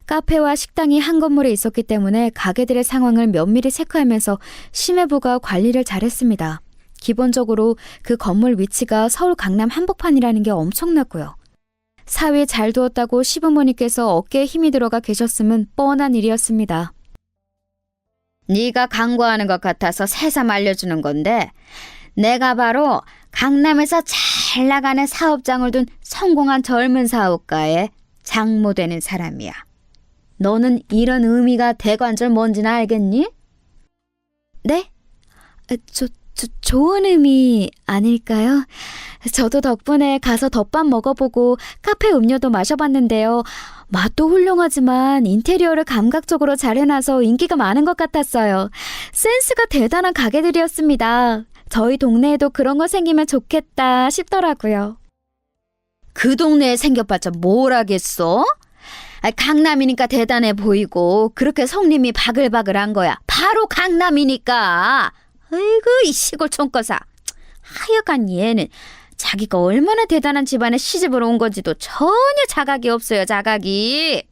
카페와 식당이 한 건물에 있었기 때문에 가게들의 상황을 면밀히 체크하면서 시매부가 관리를 잘했습니다. 기본적으로 그 건물 위치가 서울 강남 한복판이라는 게 엄청났고요. 사위 잘 두었다고 시부모님께서 어깨에 힘이 들어가 계셨음은 뻔한 일이었습니다. 네가 광고하는 것 같아서 새삼 알려주는 건데 내가 바로 강남에서 잘 나가는 사업장을 둔 성공한 젊은 사업가의 장모 되는 사람이야. 너는 이런 의미가 대관절 뭔지는 알겠니? 네? 좋은 의미 아닐까요? 저도 덕분에 가서 덮밥 먹어보고 카페 음료도 마셔봤는데요. 맛도 훌륭하지만 인테리어를 감각적으로 잘 해놔서 인기가 많은 것 같았어요. 센스가 대단한 가게들이었습니다. 저희 동네에도 그런 거 생기면 좋겠다 싶더라고요. 그 동네에 생겨봤자 뭘 하겠어? 강남이니까 대단해 보이고 그렇게 손님이 바글바글한 거야. 바로 강남이니까. 아이고 이 시골 촌거사. 하여간 얘는 자기가 얼마나 대단한 집안에 시집을 온 건지도 전혀 자각이 없어요, 자각이.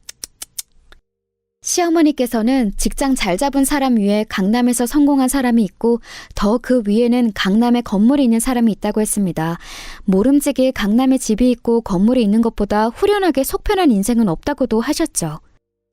시어머니께서는 직장 잘 잡은 사람 위에 강남에서 성공한 사람이 있고 더 그 위에는 강남에 건물이 있는 사람이 있다고 했습니다. 모름지기 강남에 집이 있고 건물이 있는 것보다 후련하게 속편한 인생은 없다고도 하셨죠.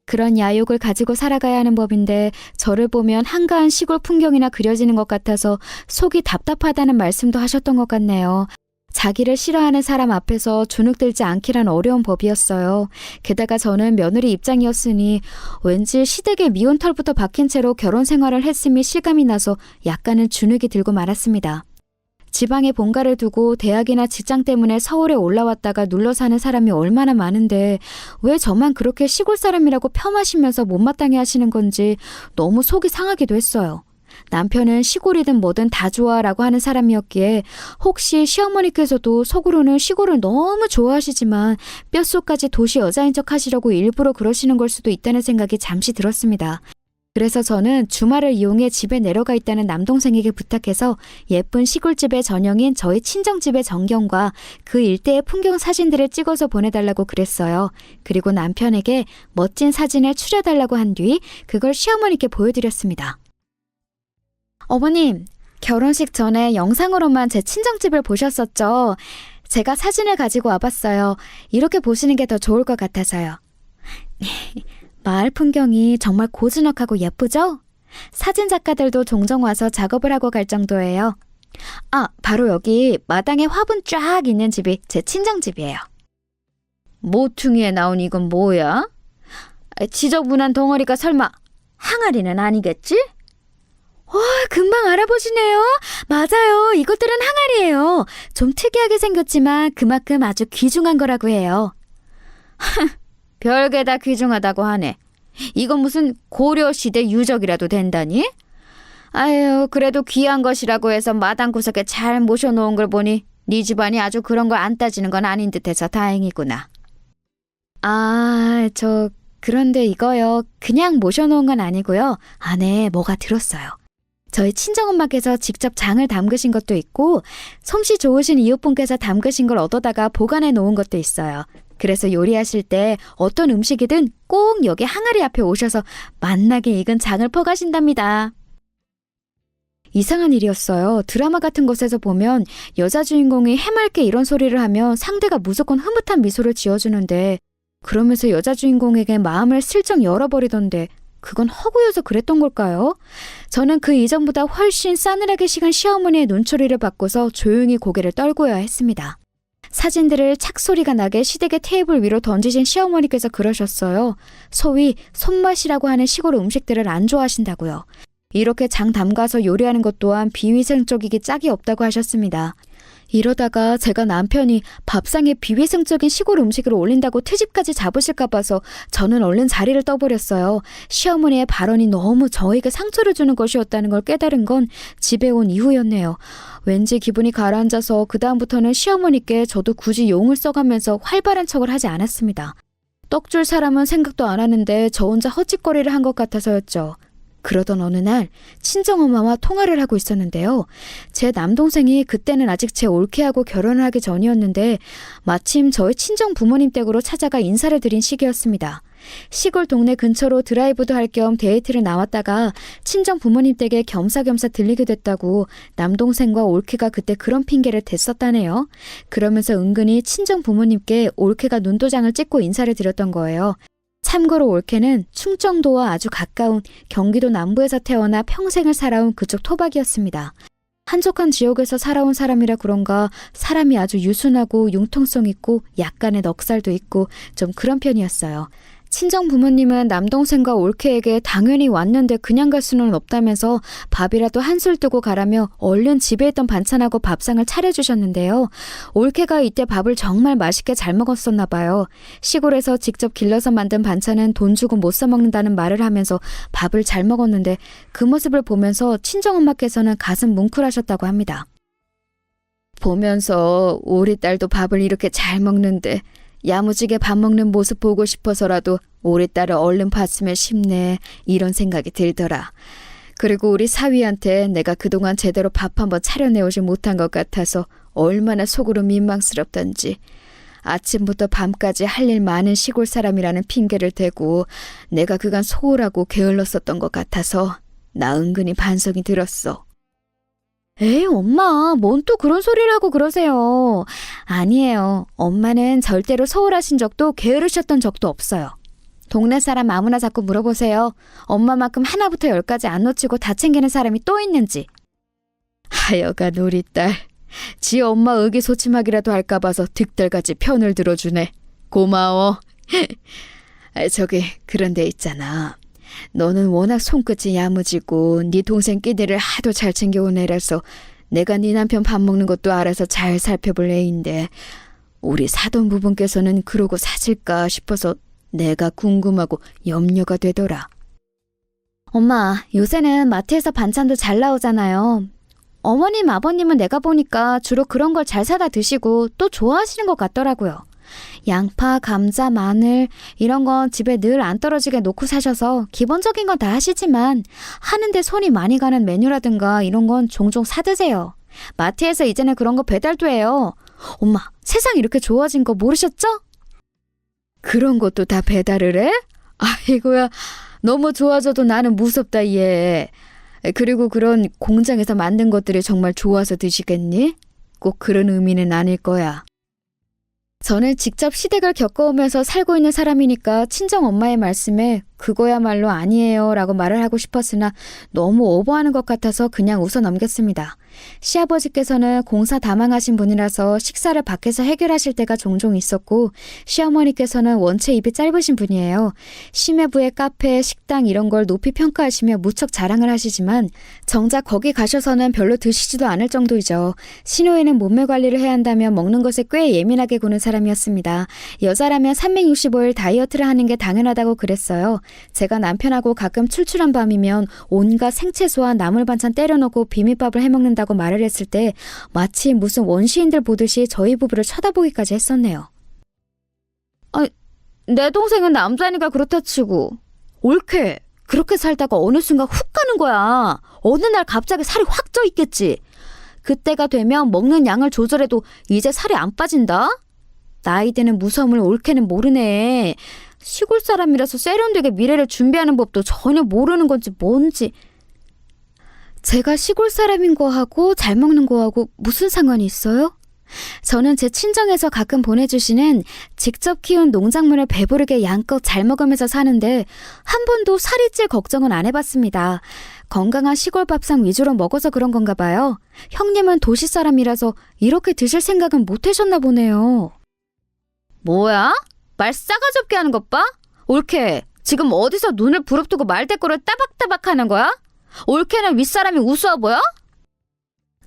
그런 야욕을 가지고 살아가야 하는 법인데 저를 보면 한가한 시골 풍경이나 그려지는 것 같아서 속이 답답하다는 말씀도 하셨던 것 같네요. 자기를 싫어하는 사람 앞에서 주눅들지 않기란 어려운 법이었어요. 게다가 저는 며느리 입장이었으니 왠지 시댁의 미운 털부터 박힌 채로 결혼 생활을 했음이 실감이 나서 약간은 주눅이 들고 말았습니다. 지방에 본가를 두고 대학이나 직장 때문에 서울에 올라왔다가 눌러 사는 사람이 얼마나 많은데 왜 저만 그렇게 시골 사람이라고 폄하시면서 못마땅해 하시는 건지 너무 속이 상하기도 했어요. 남편은 시골이든 뭐든 다 좋아라고 하는 사람이었기에 혹시 시어머니께서도 속으로는 시골을 너무 좋아하시지만 뼛속까지 도시 여자인 척 하시려고 일부러 그러시는 걸 수도 있다는 생각이 잠시 들었습니다. 그래서 저는 주말을 이용해 집에 내려가 있다는 남동생에게 부탁해서 예쁜 시골집의 전형인 저희 친정집의 전경과 그 일대의 풍경 사진들을 찍어서 보내달라고 그랬어요. 그리고 남편에게 멋진 사진을 추려달라고 한 뒤 그걸 시어머니께 보여드렸습니다. 어머님, 결혼식 전에 영상으로만 제 친정집을 보셨었죠? 제가 사진을 가지고 와봤어요. 이렇게 보시는 게 더 좋을 것 같아서요. 마을 풍경이 정말 고즈넉하고 예쁘죠? 사진 작가들도 종종 와서 작업을 하고 갈 정도예요. 아, 바로 여기 마당에 화분 쫙 있는 집이 제 친정집이에요. 모퉁이에 나온 이건 뭐야? 지저분한 덩어리가 설마 항아리는 아니겠지? 와, 금방 알아보시네요. 맞아요. 이것들은 항아리예요. 좀 특이하게 생겼지만 그만큼 아주 귀중한 거라고 해요. 별게 다 귀중하다고 하네. 이건 무슨 고려시대 유적이라도 된다니? 아유, 그래도 귀한 것이라고 해서 마당 구석에 잘 모셔놓은 걸 보니 네 집안이 아주 그런 걸 안 따지는 건 아닌 듯해서 다행이구나. 아, 그런데 이거요. 그냥 모셔놓은 건 아니고요. 안에 뭐가 들었어요. 저희 친정엄마께서 직접 장을 담그신 것도 있고 솜씨 좋으신 이웃분께서 담그신 걸 얻어다가 보관해 놓은 것도 있어요. 그래서 요리하실 때 어떤 음식이든 꼭 여기 항아리 앞에 오셔서 맛나게 익은 장을 퍼가신답니다. 이상한 일이었어요. 드라마 같은 것에서 보면 여자 주인공이 해맑게 이런 소리를 하면 상대가 무조건 흐뭇한 미소를 지어주는데 그러면서 여자 주인공에게 마음을 슬쩍 열어버리던데 그건 허구여서 그랬던 걸까요? 저는 그 이전보다 훨씬 싸늘하게 식은 시어머니의 눈초리를 받고서 조용히 고개를 떨고야 했습니다. 사진들을 착소리가 나게 시댁의 테이블 위로 던지신 시어머니께서 그러셨어요. 소위 손맛이라고 하는 시골 음식들을 안 좋아하신다고요. 이렇게 장 담가서 요리하는 것 또한 비위생적이기 짝이 없다고 하셨습니다. 이러다가 제가 남편이 밥상에 비위생적인 시골 음식을 올린다고 트집까지 잡으실까 봐서 저는 얼른 자리를 떠버렸어요. 시어머니의 발언이 너무 저에게 상처를 주는 것이었다는 걸 깨달은 건 집에 온 이후였네요. 왠지 기분이 가라앉아서 그다음부터는 시어머니께 저도 굳이 용을 써가면서 활발한 척을 하지 않았습니다. 떡줄 사람은 생각도 안 하는데 저 혼자 헛짓거리를 한 것 같아서였죠. 그러던 어느 날 친정엄마와 통화를 하고 있었는데요. 제 남동생이 그때는 아직 제 올케하고 결혼을 하기 전이었는데 마침 저희 친정 부모님 댁으로 찾아가 인사를 드린 시기였습니다. 시골 동네 근처로 드라이브도 할 겸 데이트를 나왔다가 친정 부모님 댁에 겸사겸사 들리게 됐다고 남동생과 올케가 그때 그런 핑계를 댔었다네요. 그러면서 은근히 친정 부모님께 올케가 눈도장을 찍고 인사를 드렸던 거예요. 참고로 올케는 충청도와 아주 가까운 경기도 남부에서 태어나 평생을 살아온 그쪽 토박이었습니다. 한적한 지역에서 살아온 사람이라 그런가 사람이 아주 유순하고 융통성 있고 약간의 넉살도 있고 좀 그런 편이었어요. 친정 부모님은 남동생과 올케에게 당연히 왔는데 그냥 갈 수는 없다면서 밥이라도 한술 뜨고 가라며 얼른 집에 있던 반찬하고 밥상을 차려주셨는데요. 올케가 이때 밥을 정말 맛있게 잘 먹었었나 봐요. 시골에서 직접 길러서 만든 반찬은 돈 주고 못 사 먹는다는 말을 하면서 밥을 잘 먹었는데 그 모습을 보면서 친정엄마께서는 가슴 뭉클하셨다고 합니다. 보면서 우리 딸도 밥을 이렇게 잘 먹는데 야무지게 밥 먹는 모습 보고 싶어서라도 우리 딸을 얼른 봤으면 싶네 이런 생각이 들더라. 그리고 우리 사위한테 내가 그동안 제대로 밥 한번 차려내오지 못한 것 같아서 얼마나 속으로 민망스럽던지. 아침부터 밤까지 할 일 많은 시골 사람이라는 핑계를 대고 내가 그간 소홀하고 게을렀었던 것 같아서 나 은근히 반성이 들었어. 에이, 엄마, 뭔 또 그런 소리를 하고 그러세요. 아니에요. 엄마는 절대로 소홀하신 적도 게으르셨던 적도 없어요. 동네 사람 아무나 자꾸 물어보세요. 엄마만큼 하나부터 열까지 안 놓치고 다 챙기는 사람이 또 있는지. 하여간 우리 딸, 지 엄마 의기소침하기라도 할까 봐서 득달같이 편을 들어주네. 고마워. 저기 그런데 있잖아. 너는 워낙 손끝이 야무지고 네 동생 끼니를 하도 잘 챙겨온 애라서 내가 네 남편 밥 먹는 것도 알아서 잘 살펴볼 애인데 우리 사돈 부분께서는 그러고 사실까 싶어서 내가 궁금하고 염려가 되더라. 엄마, 요새는 마트에서 반찬도 잘 나오잖아요. 어머님, 아버님은 내가 보니까 주로 그런 걸 잘 사다 드시고 또 좋아하시는 것 같더라고요. 양파, 감자, 마늘 이런 건 집에 늘 안 떨어지게 놓고 사셔서 기본적인 건 다 하시지만 하는데 손이 많이 가는 메뉴라든가 이런 건 종종 사드세요. 마트에서 이제는 그런 거 배달도 해요. 엄마, 세상 이렇게 좋아진 거 모르셨죠? 그런 것도 다 배달을 해? 아이고야, 너무 좋아져도 나는 무섭다 얘. 그리고 그런 공장에서 만든 것들이 정말 좋아서 드시겠니? 꼭 그런 의미는 아닐 거야. 저는 직접 시댁을 겪어오면서 살고 있는 사람이니까 친정 엄마의 말씀에 그거야말로 아니에요 라고 말을 하고 싶었으나 너무 오버하는 것 같아서 그냥 웃어 넘겼습니다. 시아버지께서는 공사 다망하신 분이라서 식사를 밖에서 해결하실 때가 종종 있었고 시어머니께서는 원체 입이 짧으신 분이에요. 심해부의 카페, 식당 이런 걸 높이 평가하시며 무척 자랑을 하시지만 정작 거기 가셔서는 별로 드시지도 않을 정도이죠. 신호에는 몸매 관리를 해야 한다며 먹는 것에 꽤 예민하게 구는 사람이었습니다. 여자라면 365일 다이어트를 하는 게 당연하다고 그랬어요. 제가 남편하고 가끔 출출한 밤이면 온갖 생채소와 나물 반찬 때려넣고 비빔밥을 해먹는다고 말을 했을 때 마치 무슨 원시인들 보듯이 저희 부부를 쳐다보기까지 했었네요. 내 동생은 남자니까 그렇다 치고 옳게 그렇게 살다가 어느 순간 훅 가는 거야. 어느 날 갑자기 살이 확 쪄 있겠지. 그때가 되면 먹는 양을 조절해도 이제 살이 안 빠진다? 나이 드는 무서움을 옳게는 모르네. 시골 사람이라서 세련되게 미래를 준비하는 법도 전혀 모르는 건지 뭔지. 제가 시골 사람인 거하고 잘 먹는 거하고 무슨 상관이 있어요? 저는 제 친정에서 가끔 보내주시는 직접 키운 농작물을 배부르게 양껏 잘 먹으면서 사는데 한 번도 살이 찔 걱정은 안 해봤습니다. 건강한 시골 밥상 위주로 먹어서 그런 건가 봐요. 형님은 도시 사람이라서 이렇게 드실 생각은 못 하셨나 보네요. 뭐야? 말 싸가지 없게 하는 것 봐? 옳게 지금 어디서 눈을 부릅뜨고 말대꾸를 따박따박 하는 거야? 옳게는 윗사람이 우스워 보여?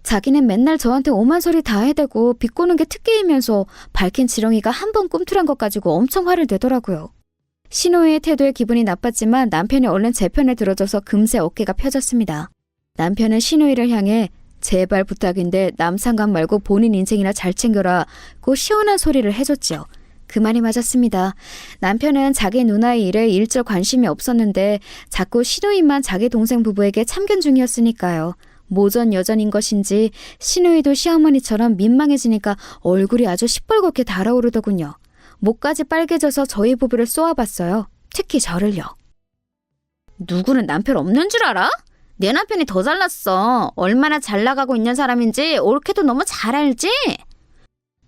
자기는 맨날 저한테 오만 소리 다 해대고 비꼬는 게 특기이면서 밝힌 지렁이가 한 번 꿈틀한 것 가지고 엄청 화를 내더라고요. 신호의 태도에 기분이 나빴지만 남편이 얼른 제 편을 들어줘서 금세 어깨가 펴졌습니다. 남편은 신호이를 향해 제발 부탁인데 남 상관 말고 본인 인생이나 잘 챙겨라고 시원한 소리를 해줬지요. 그 말이 맞았습니다. 남편은 자기 누나의 일에 일절 관심이 없었는데 자꾸 신우이만 자기 동생 부부에게 참견 중이었으니까요. 모전 여전인 것인지 신우이도 시어머니처럼 민망해지니까 얼굴이 아주 시뻘겋게 달아오르더군요. 목까지 빨개져서 저희 부부를 쏘아봤어요. 특히 저를요. 누구는 남편 없는 줄 알아? 내 남편이 더 잘났어. 얼마나 잘 나가고 있는 사람인지 옳게도 너무 잘 알지?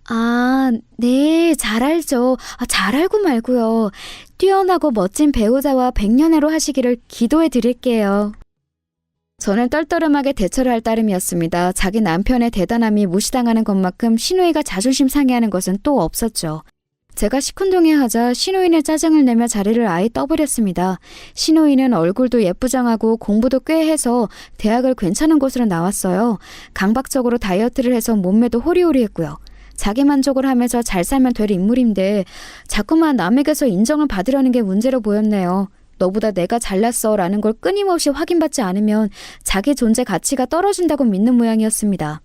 아, 네, 잘 알죠. 잘 알고 말고요. 뛰어나고 멋진 배우자와 백년해로 하시기를 기도해 드릴게요. 저는 떨떠름하게 대처를 할 따름이었습니다. 자기 남편의 대단함이 무시당하는 것만큼 신우이가 자존심 상해하는 것은 또 없었죠. 제가 시큰둥해하자 신우이는 짜증을 내며 자리를 아예 떠버렸습니다. 신우이는 얼굴도 예쁘장하고 공부도 꽤 해서 대학을 괜찮은 곳으로 나왔어요. 강박적으로 다이어트를 해서 몸매도 호리호리했고요. 자기 만족을 하면서 잘 살면 될 인물인데 자꾸만 남에게서 인정을 받으려는 게 문제로 보였네요. 너보다 내가 잘났어 라는 걸 끊임없이 확인받지 않으면 자기 존재 가치가 떨어진다고 믿는 모양이었습니다.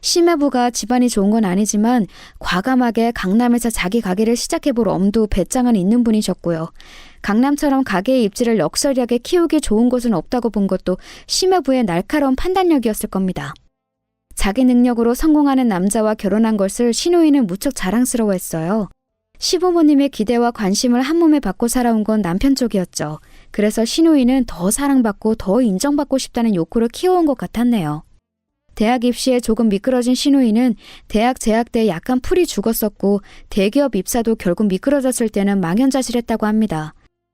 심해부가 집안이 좋은 건 아니지만 과감하게 강남에서 자기 가게를 시작해볼 엄두 배짱은 있는 분이셨고요. 강남처럼 가게의 입지를 럭셔리하게 키우기 좋은 곳은 없다고 본 것도 심해부의 날카로운 판단력이었을 겁니다. 자기 능력으로 성공하는 남자와 결혼한 것을 시누이는 무척 자랑스러워했어요. 시부모님의 기대와 관심을 한몸에 받고 살아온 건 남편 쪽이었죠. 그래서 시누이는 더 사랑받고 더 인정받고 싶다는 욕구를 키워온 것 같았네요. 대학 입시에 조금 미끄러진 시누이는 대학 재학 때 약간 풀이 죽었었고 대기업 입사도 결국 미끄러졌을 때는 망연자실했다고 합니다.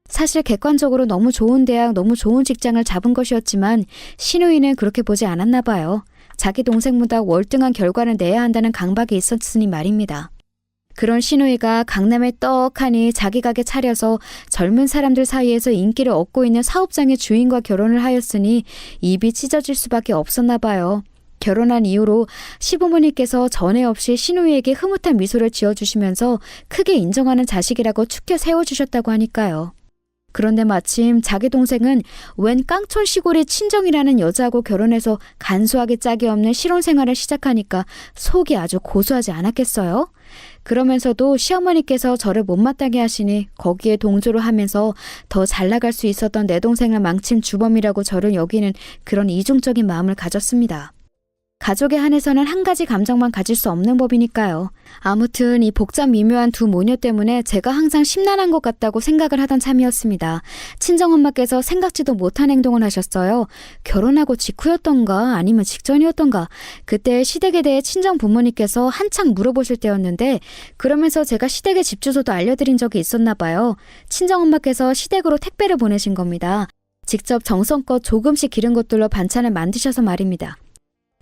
사실 객관적으로 너무 좋은 대학, 너무 좋은 직장을 잡은 것이었지만 시누이는 그렇게 보지 않았나 봐요. 자기 동생보다 월등한 결과를 내야 한다는 강박이 있었으니 말입니다. 그런 시누이가 강남에 떡하니 자기 가게 차려서 젊은 사람들 사이에서 인기를 얻고 있는 사업장의 주인과 결혼을 하였으니 입이 찢어질 수밖에 없었나 봐요. 결혼한 이후로 시부모님께서 전에 없이 시누이에게 흐뭇한 미소를 지어주시면서 크게 인정하는 자식이라고 축켜 세워주셨다고 하니까요. 그런데 마침 자기 동생은 웬 깡촌 시골의 친정이라는 여자하고 결혼해서 간소하게 짝이 없는 실혼 생활을 시작하니까 속이 아주 고소하지 않았겠어요? 그러면서도 시어머니께서 저를 못마땅해 하시니 거기에 동조를 하면서 더 잘 나갈 수 있었던 내 동생을 망친 주범이라고 저를 여기는 그런 이중적인 마음을 가졌습니다. 가족에 한해서는 한 가지 감정만 가질 수 없는 법이니까요. 아무튼 이 복잡 미묘한 두 모녀 때문에 제가 항상 심란한 것 같다고 생각을 하던 참이었습니다. 친정엄마께서 생각지도 못한 행동을 하셨어요. 결혼하고 직후였던가 아니면 직전이었던가 그때 시댁에 대해 친정 부모님께서 한창 물어보실 때였는데 그러면서 제가 시댁의 집 주소도 알려드린 적이 있었나 봐요. 친정엄마께서 시댁으로 택배를 보내신 겁니다. 직접 정성껏 조금씩 기른 것들로 반찬을 만드셔서 말입니다.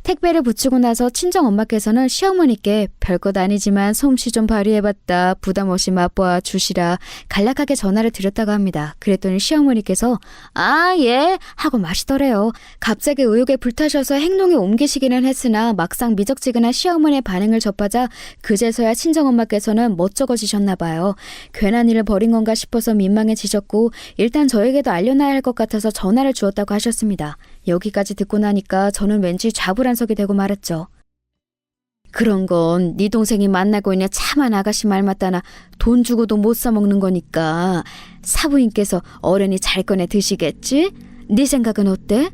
택배를 붙이고 나서 친정엄마께서는 시어머니께 별것 아니지만 솜씨 좀 발휘해봤다. 부담 없이 맛보아 주시라. 간략하게 전화를 드렸다고 합니다. 그랬더니 시어머니께서 아, 예 하고 마시더래요. 갑자기 의욕에 불타셔서 행동에 옮기시기는 했으나 막상 미적지근한 시어머니의 반응을 접하자 그제서야 친정엄마께서는 멋쩍어지셨나 봐요. 괜한 일을 벌인 건가 싶어서 민망해지셨고 일단 저에게도 알려놔야 할 것 같아서 전화를 주었다고 하셨습니다. 여기까지 듣고 나니까 저는 왠지 좌불안석이 되고 말았죠. 그런 건 네 동생이 만나고 있는 참한 아가씨 말 맞다나 돈 주고도 못 사먹는 거니까 사부인께서 어련히 잘 꺼내 드시겠지? 네 생각은 어때?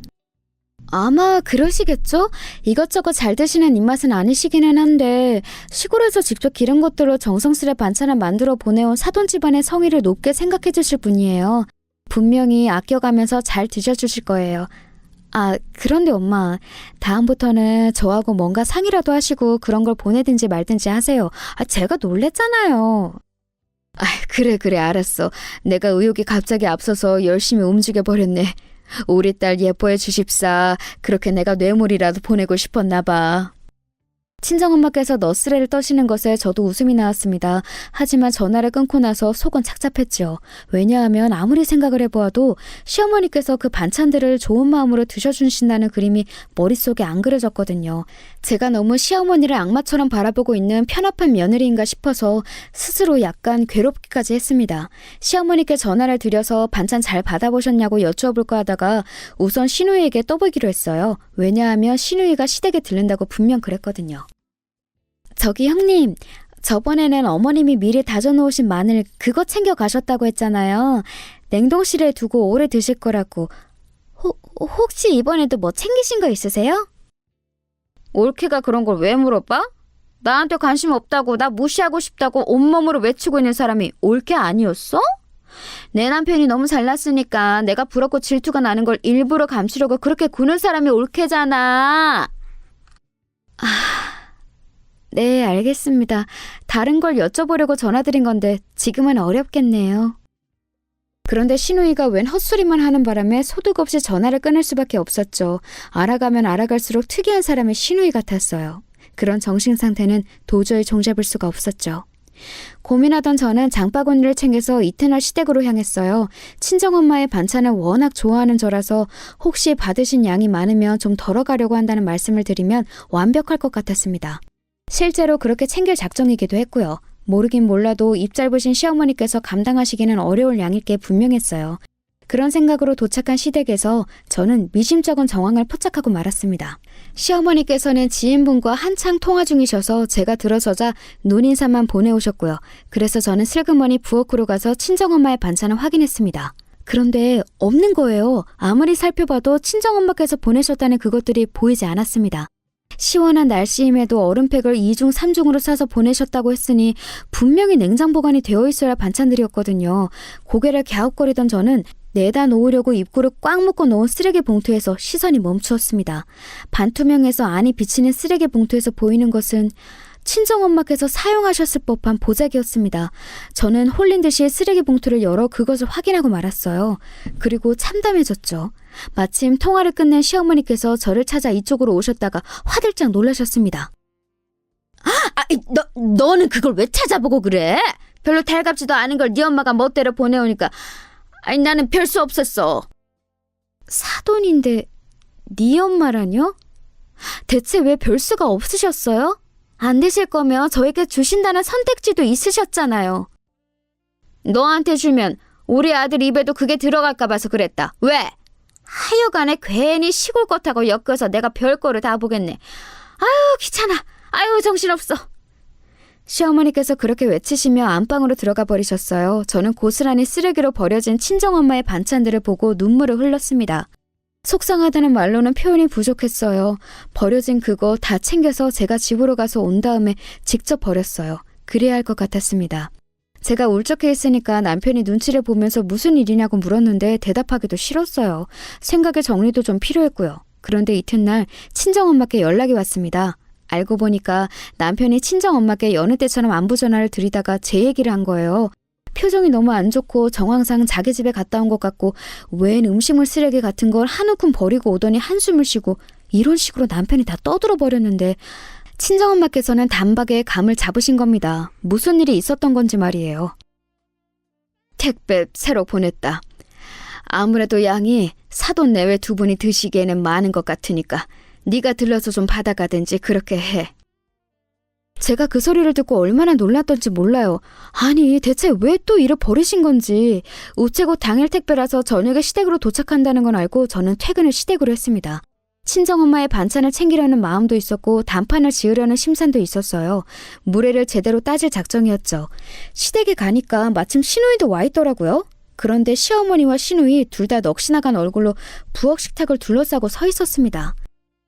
아마 그러시겠죠? 이것저것 잘 드시는 입맛은 아니시기는 한데 시골에서 직접 기른 것들로 정성스레 반찬을 만들어 보내온 사돈 집안의 성의를 높게 생각해 주실 분이에요. 분명히 아껴가면서 잘 드셔주실 거예요. 아, 그런데 엄마, 다음부터는 저하고 뭔가 상의라도 하시고 그런 걸 보내든지 말든지 하세요. 아, 제가 놀랬잖아요. 아, 그래, 알았어. 내가 의욕이 갑자기 앞서서 열심히 움직여버렸네. 우리 딸 예뻐해 주십사. 그렇게 내가 뇌물이라도 보내고 싶었나 봐. 친정엄마께서 너스레를 떠시는 것에 저도 웃음이 나왔습니다. 하지만 전화를 끊고 나서 속은 착잡했죠. 왜냐하면 아무리 생각을 해보아도 시어머니께서 그 반찬들을 좋은 마음으로 드셔주신다는 그림이 머릿속에 안 그려졌거든요. 제가 너무 시어머니를 악마처럼 바라보고 있는 편협한 며느리인가 싶어서 스스로 약간 괴롭기까지 했습니다. 시어머니께 전화를 드려서 반찬 잘 받아보셨냐고 여쭈어볼까 하다가 우선 시누이에게 떠보기로 했어요. 왜냐하면 시누이가 시댁에 들른다고 분명 그랬거든요. 저기 형님, 저번에는 어머님이 미리 다져놓으신 마늘 그거 챙겨 가셨다고 했잖아요. 냉동실에 두고 오래 드실 거라고. 혹시 이번에도 뭐 챙기신 거 있으세요? 올케가 그런 걸 왜 물어봐? 나한테 관심 없다고 나 무시하고 싶다고 온몸으로 외치고 있는 사람이 올케 아니었어? 내 남편이 너무 잘났으니까 내가 부럽고 질투가 나는 걸 일부러 감추려고 그렇게 구는 사람이 올케잖아. 네, 알겠습니다. 다른 걸 여쭤보려고 전화드린 건데 지금은 어렵겠네요. 그런데 시누이가 웬 헛소리만 하는 바람에 소득 없이 전화를 끊을 수밖에 없었죠. 알아가면 알아갈수록 특이한 사람의 시누이 같았어요. 그런 정신 상태는 도저히 종잡을 수가 없었죠. 고민하던 저는 장바구니를 챙겨서 이튿날 시댁으로 향했어요. 친정엄마의 반찬을 워낙 좋아하는 저라서 혹시 받으신 양이 많으면 좀 덜어가려고 한다는 말씀을 드리면 완벽할 것 같았습니다. 실제로 그렇게 챙길 작정이기도 했고요. 모르긴 몰라도 입 짧으신 시어머니께서 감당하시기는 어려울 양일 게 분명했어요. 그런 생각으로 도착한 시댁에서 저는 미심쩍은 정황을 포착하고 말았습니다. 시어머니께서는 지인분과 한창 통화 중이셔서 제가 들어서자 눈인사만 보내오셨고요. 그래서 저는 슬그머니 부엌으로 가서 친정엄마의 반찬을 확인했습니다. 그런데 없는 거예요. 아무리 살펴봐도 친정엄마께서 보내셨다는 그것들이 보이지 않았습니다. 시원한 날씨임에도 얼음팩을 2중 3중으로 싸서 보내셨다고 했으니 분명히 냉장 보관이 되어 있어야 할 반찬들이었거든요. 고개를 갸웃거리던 저는 내다 놓으려고 입구를 꽉 묶어 놓은 쓰레기 봉투에서 시선이 멈추었습니다. 반투명해서 안이 비치는 쓰레기 봉투에서 보이는 것은 친정엄마께서 사용하셨을 법한 보자기였습니다. 저는 홀린 듯이 쓰레기 봉투를 열어 그것을 확인하고 말았어요. 그리고 참담해졌죠. 마침 통화를 끝낸 시어머니께서 저를 찾아 이쪽으로 오셨다가 화들짝 놀라셨습니다. 너는 그걸 왜 찾아보고 그래? 별로 달갑지도 않은 걸 네 엄마가 멋대로 보내오니까 나는 별 수 없었어. 사돈인데 네 엄마라뇨? 대체 왜 별 수가 없으셨어요? 안 되실 거면 저에게 주신다는 선택지도 있으셨잖아요. 너한테 주면 우리 아들 입에도 그게 들어갈까 봐서 그랬다. 왜? 하여간에 괜히 시골 것하고 엮여서 내가 별거를 다 보겠네. 아유 귀찮아. 아유 정신없어. 시어머니께서 그렇게 외치시며 안방으로 들어가 버리셨어요. 저는 고스란히 쓰레기로 버려진 친정엄마의 반찬들을 보고 눈물을 흘렸습니다. 속상하다는 말로는 표현이 부족했어요. 버려진 그거 다 챙겨서 제가 집으로 가서 온 다음에 직접 버렸어요. 그래야 할 것 같았습니다. 제가 울적해 있으니까 남편이 눈치를 보면서 무슨 일이냐고 물었는데 대답하기도 싫었어요. 생각의 정리도 좀 필요했고요. 그런데 이튿날 친정엄마께 연락이 왔습니다. 알고 보니까 남편이 친정엄마께 여느 때처럼 안부 전화를 드리다가 제 얘기를 한 거예요. 표정이 너무 안 좋고 정황상 자기 집에 갔다 온 것 같고 웬 음식물 쓰레기 같은 걸 한 움큼 버리고 오더니 한숨을 쉬고 이런 식으로 남편이 다 떠들어 버렸는데 친정엄마께서는 단박에 감을 잡으신 겁니다. 무슨 일이 있었던 건지 말이에요. 택배 새로 보냈다. 아무래도 양이 사돈 내외 두 분이 드시기에는 많은 것 같으니까 네가 들러서 좀 받아가든지 그렇게 해. 제가 그 소리를 듣고 얼마나 놀랐던지 몰라요. 아니 대체 왜 또 이를 버리신 건지. 우체국 당일 택배라서 저녁에 시댁으로 도착한다는 건 알고 저는 퇴근을 시댁으로 했습니다. 친정엄마의 반찬을 챙기려는 마음도 있었고 단판을 지으려는 심산도 있었어요. 무례를 제대로 따질 작정이었죠. 시댁에 가니까 마침 시누이도 와 있더라고요. 그런데 시어머니와 시누이 둘 다 넋이나간 얼굴로 부엌 식탁을 둘러싸고 서 있었습니다.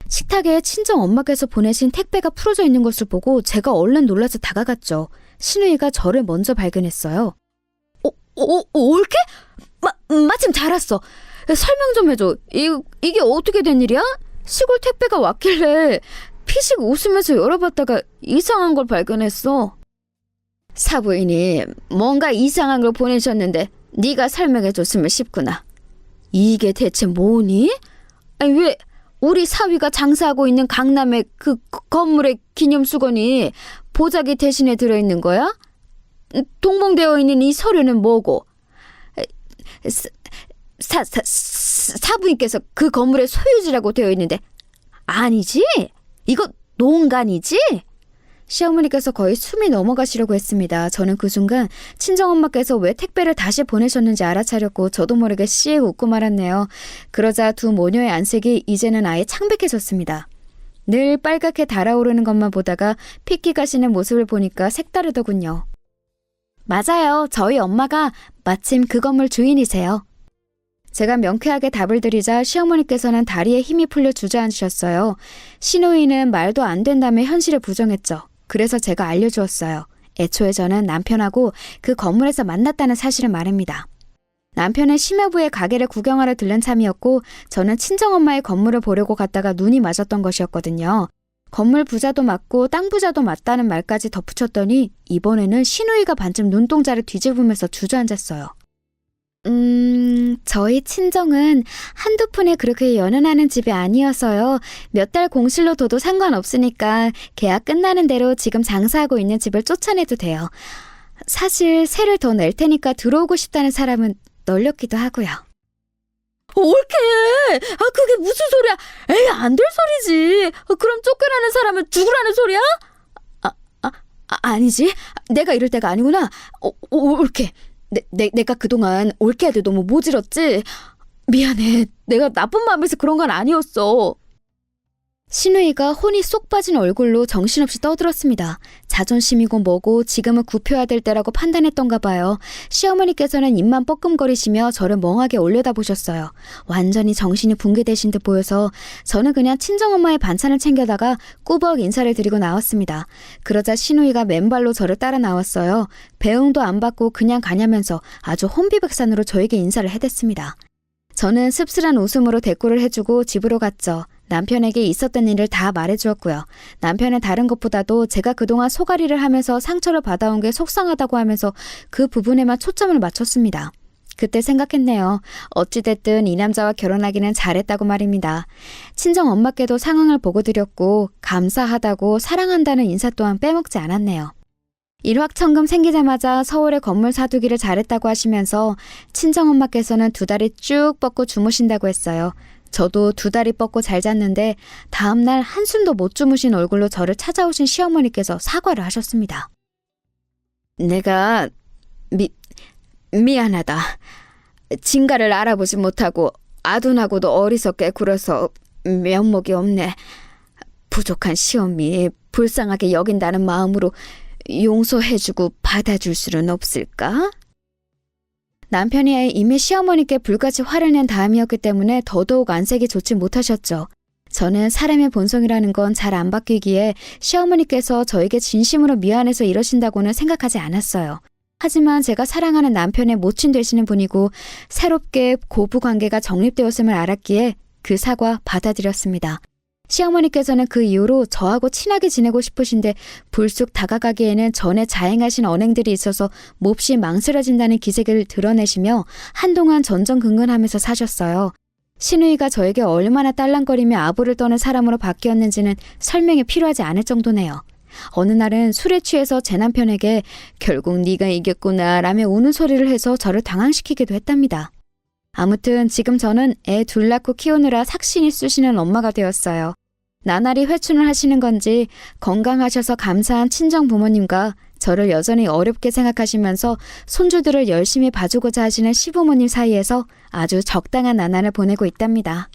식탁에 친정엄마께서 보내신 택배가 풀어져 있는 것을 보고 제가 얼른 놀라서 다가갔죠. 시누이가 저를 먼저 발견했어요. 올케? 마침 잘 왔어. 설명 좀 해줘. 이게 어떻게 된 일이야? 시골 택배가 왔길래 피식 웃으면서 열어봤다가 이상한 걸 발견했어. 사부인이 뭔가 이상한 걸 보내셨는데 네가 설명해줬으면 싶구나. 이게 대체 뭐니? 아니 왜 우리 사위가 장사하고 있는 강남의 그 건물의 기념수건이 보자기 대신에 들어있는 거야? 동봉되어 있는 이 서류는 뭐고? 사부인께서 그 건물의 소유지라고 되어 있는데 아니지? 이거 농간이지? 시어머니께서 거의 숨이 넘어가시려고 했습니다. 저는 그 순간 친정엄마께서 왜 택배를 다시 보내셨는지 알아차렸고 저도 모르게 씩 웃고 말았네요. 그러자 두 모녀의 안색이 이제는 아예 창백해졌습니다. 늘 빨갛게 달아오르는 것만 보다가 핏기 가시는 모습을 보니까 색다르더군요. 맞아요. 저희 엄마가 마침 그 건물 주인이세요. 제가 명쾌하게 답을 드리자 시어머니께서는 다리에 힘이 풀려 주저앉으셨어요. 시누이는 말도 안 된다며 현실을 부정했죠. 그래서 제가 알려주었어요. 애초에 저는 남편하고 그 건물에서 만났다는 사실을 말합니다. 남편은 심야부에 가게를 구경하러 들른 참이었고 저는 친정엄마의 건물을 보려고 갔다가 눈이 맞았던 것이었거든요. 건물 부자도 맞고 땅 부자도 맞다는 말까지 덧붙였더니 이번에는 시누이가 반쯤 눈동자를 뒤집으면서 주저앉았어요. 저희 친정은 한두 푼에 그렇게 연연하는 집이 아니어서요. 몇 달 공실로 둬도 상관없으니까 계약 끝나는 대로 지금 장사하고 있는 집을 쫓아내도 돼요. 사실 세를 더 낼 테니까 들어오고 싶다는 사람은 널렸기도 하고요. 옳게! 그게 무슨 소리야? 에이, 안 될 소리지. 그럼 쫓겨나는 사람은 죽으라는 소리야? 아니지. 내가 이럴 때가 아니구나. 옳게. 내가 그동안 올케한테 너무 모질었지? 미안해. 내가 나쁜 마음에서 그런 건 아니었어. 신우이가 혼이 쏙 빠진 얼굴로 정신없이 떠들었습니다. 자존심이고 뭐고 지금은 굽혀야 될 때라고 판단했던가 봐요. 시어머니께서는 입만 뻐끔거리시며 저를 멍하게 올려다보셨어요. 완전히 정신이 붕괴되신 듯 보여서 저는 그냥 친정엄마의 반찬을 챙겨다가 꾸벅 인사를 드리고 나왔습니다. 그러자 신우이가 맨발로 저를 따라 나왔어요. 배웅도 안 받고 그냥 가냐면서 아주 혼비백산으로 저에게 인사를 해댔습니다. 저는 씁쓸한 웃음으로 대꾸를 해주고 집으로 갔죠. 남편에게 있었던 일을 다 말해주었고요. 남편은 다른 것보다도 제가 그동안 소가리를 하면서 상처를 받아온 게 속상하다고 하면서 그 부분에만 초점을 맞췄습니다. 그때 생각했네요. 어찌됐든 이 남자와 결혼하기는 잘했다고 말입니다. 친정 엄마께도 상황을 보고 드렸고 감사하다고 사랑한다는 인사 또한 빼먹지 않았네요. 일확천금 생기자마자 서울에 건물 사두기를 잘했다고 하시면서 친정엄마께서는 2다리 쭉 뻗고 주무신다고 했어요. 저도 2다리 뻗고 잘 잤는데 다음날 한숨도 못 주무신 얼굴로 저를 찾아오신 시어머니께서 사과를 하셨습니다. 내가 미안하다. 진가를 알아보지 못하고 아둔하고도 어리석게 굴어서 면목이 없네. 부족한 시어미 불쌍하게 여긴다는 마음으로 용서해주고 받아줄 수는 없을까? 남편이 이미 시어머니께 불같이 화를 낸 다음이었기 때문에 더더욱 안색이 좋지 못하셨죠. 저는 사람의 본성이라는 건 잘 안 바뀌기에 시어머니께서 저에게 진심으로 미안해서 이러신다고는 생각하지 않았어요. 하지만 제가 사랑하는 남편의 모친 되시는 분이고 새롭게 고부관계가 정립되었음을 알았기에 그 사과 받아들였습니다. 시어머니께서는 그 이후로 저하고 친하게 지내고 싶으신데 불쑥 다가가기에는 전에 자행하신 언행들이 있어서 몹시 망설여진다는 기색을 드러내시며 한동안 전전긍긍하면서 사셨어요. 신우이가 저에게 얼마나 딸랑거리며 아부를 떠는 사람으로 바뀌었는지는 설명이 필요하지 않을 정도네요. 어느 날은 술에 취해서 제 남편에게 결국 네가 이겼구나 라며 우는 소리를 해서 저를 당황시키기도 했답니다. 아무튼 지금 저는 애 2 낳고 키우느라 삭신이 쑤시는 엄마가 되었어요. 나날이 회춘을 하시는 건지 건강하셔서 감사한 친정 부모님과 저를 여전히 어렵게 생각하시면서 손주들을 열심히 봐주고자 하시는 시부모님 사이에서 아주 적당한 나날을 보내고 있답니다.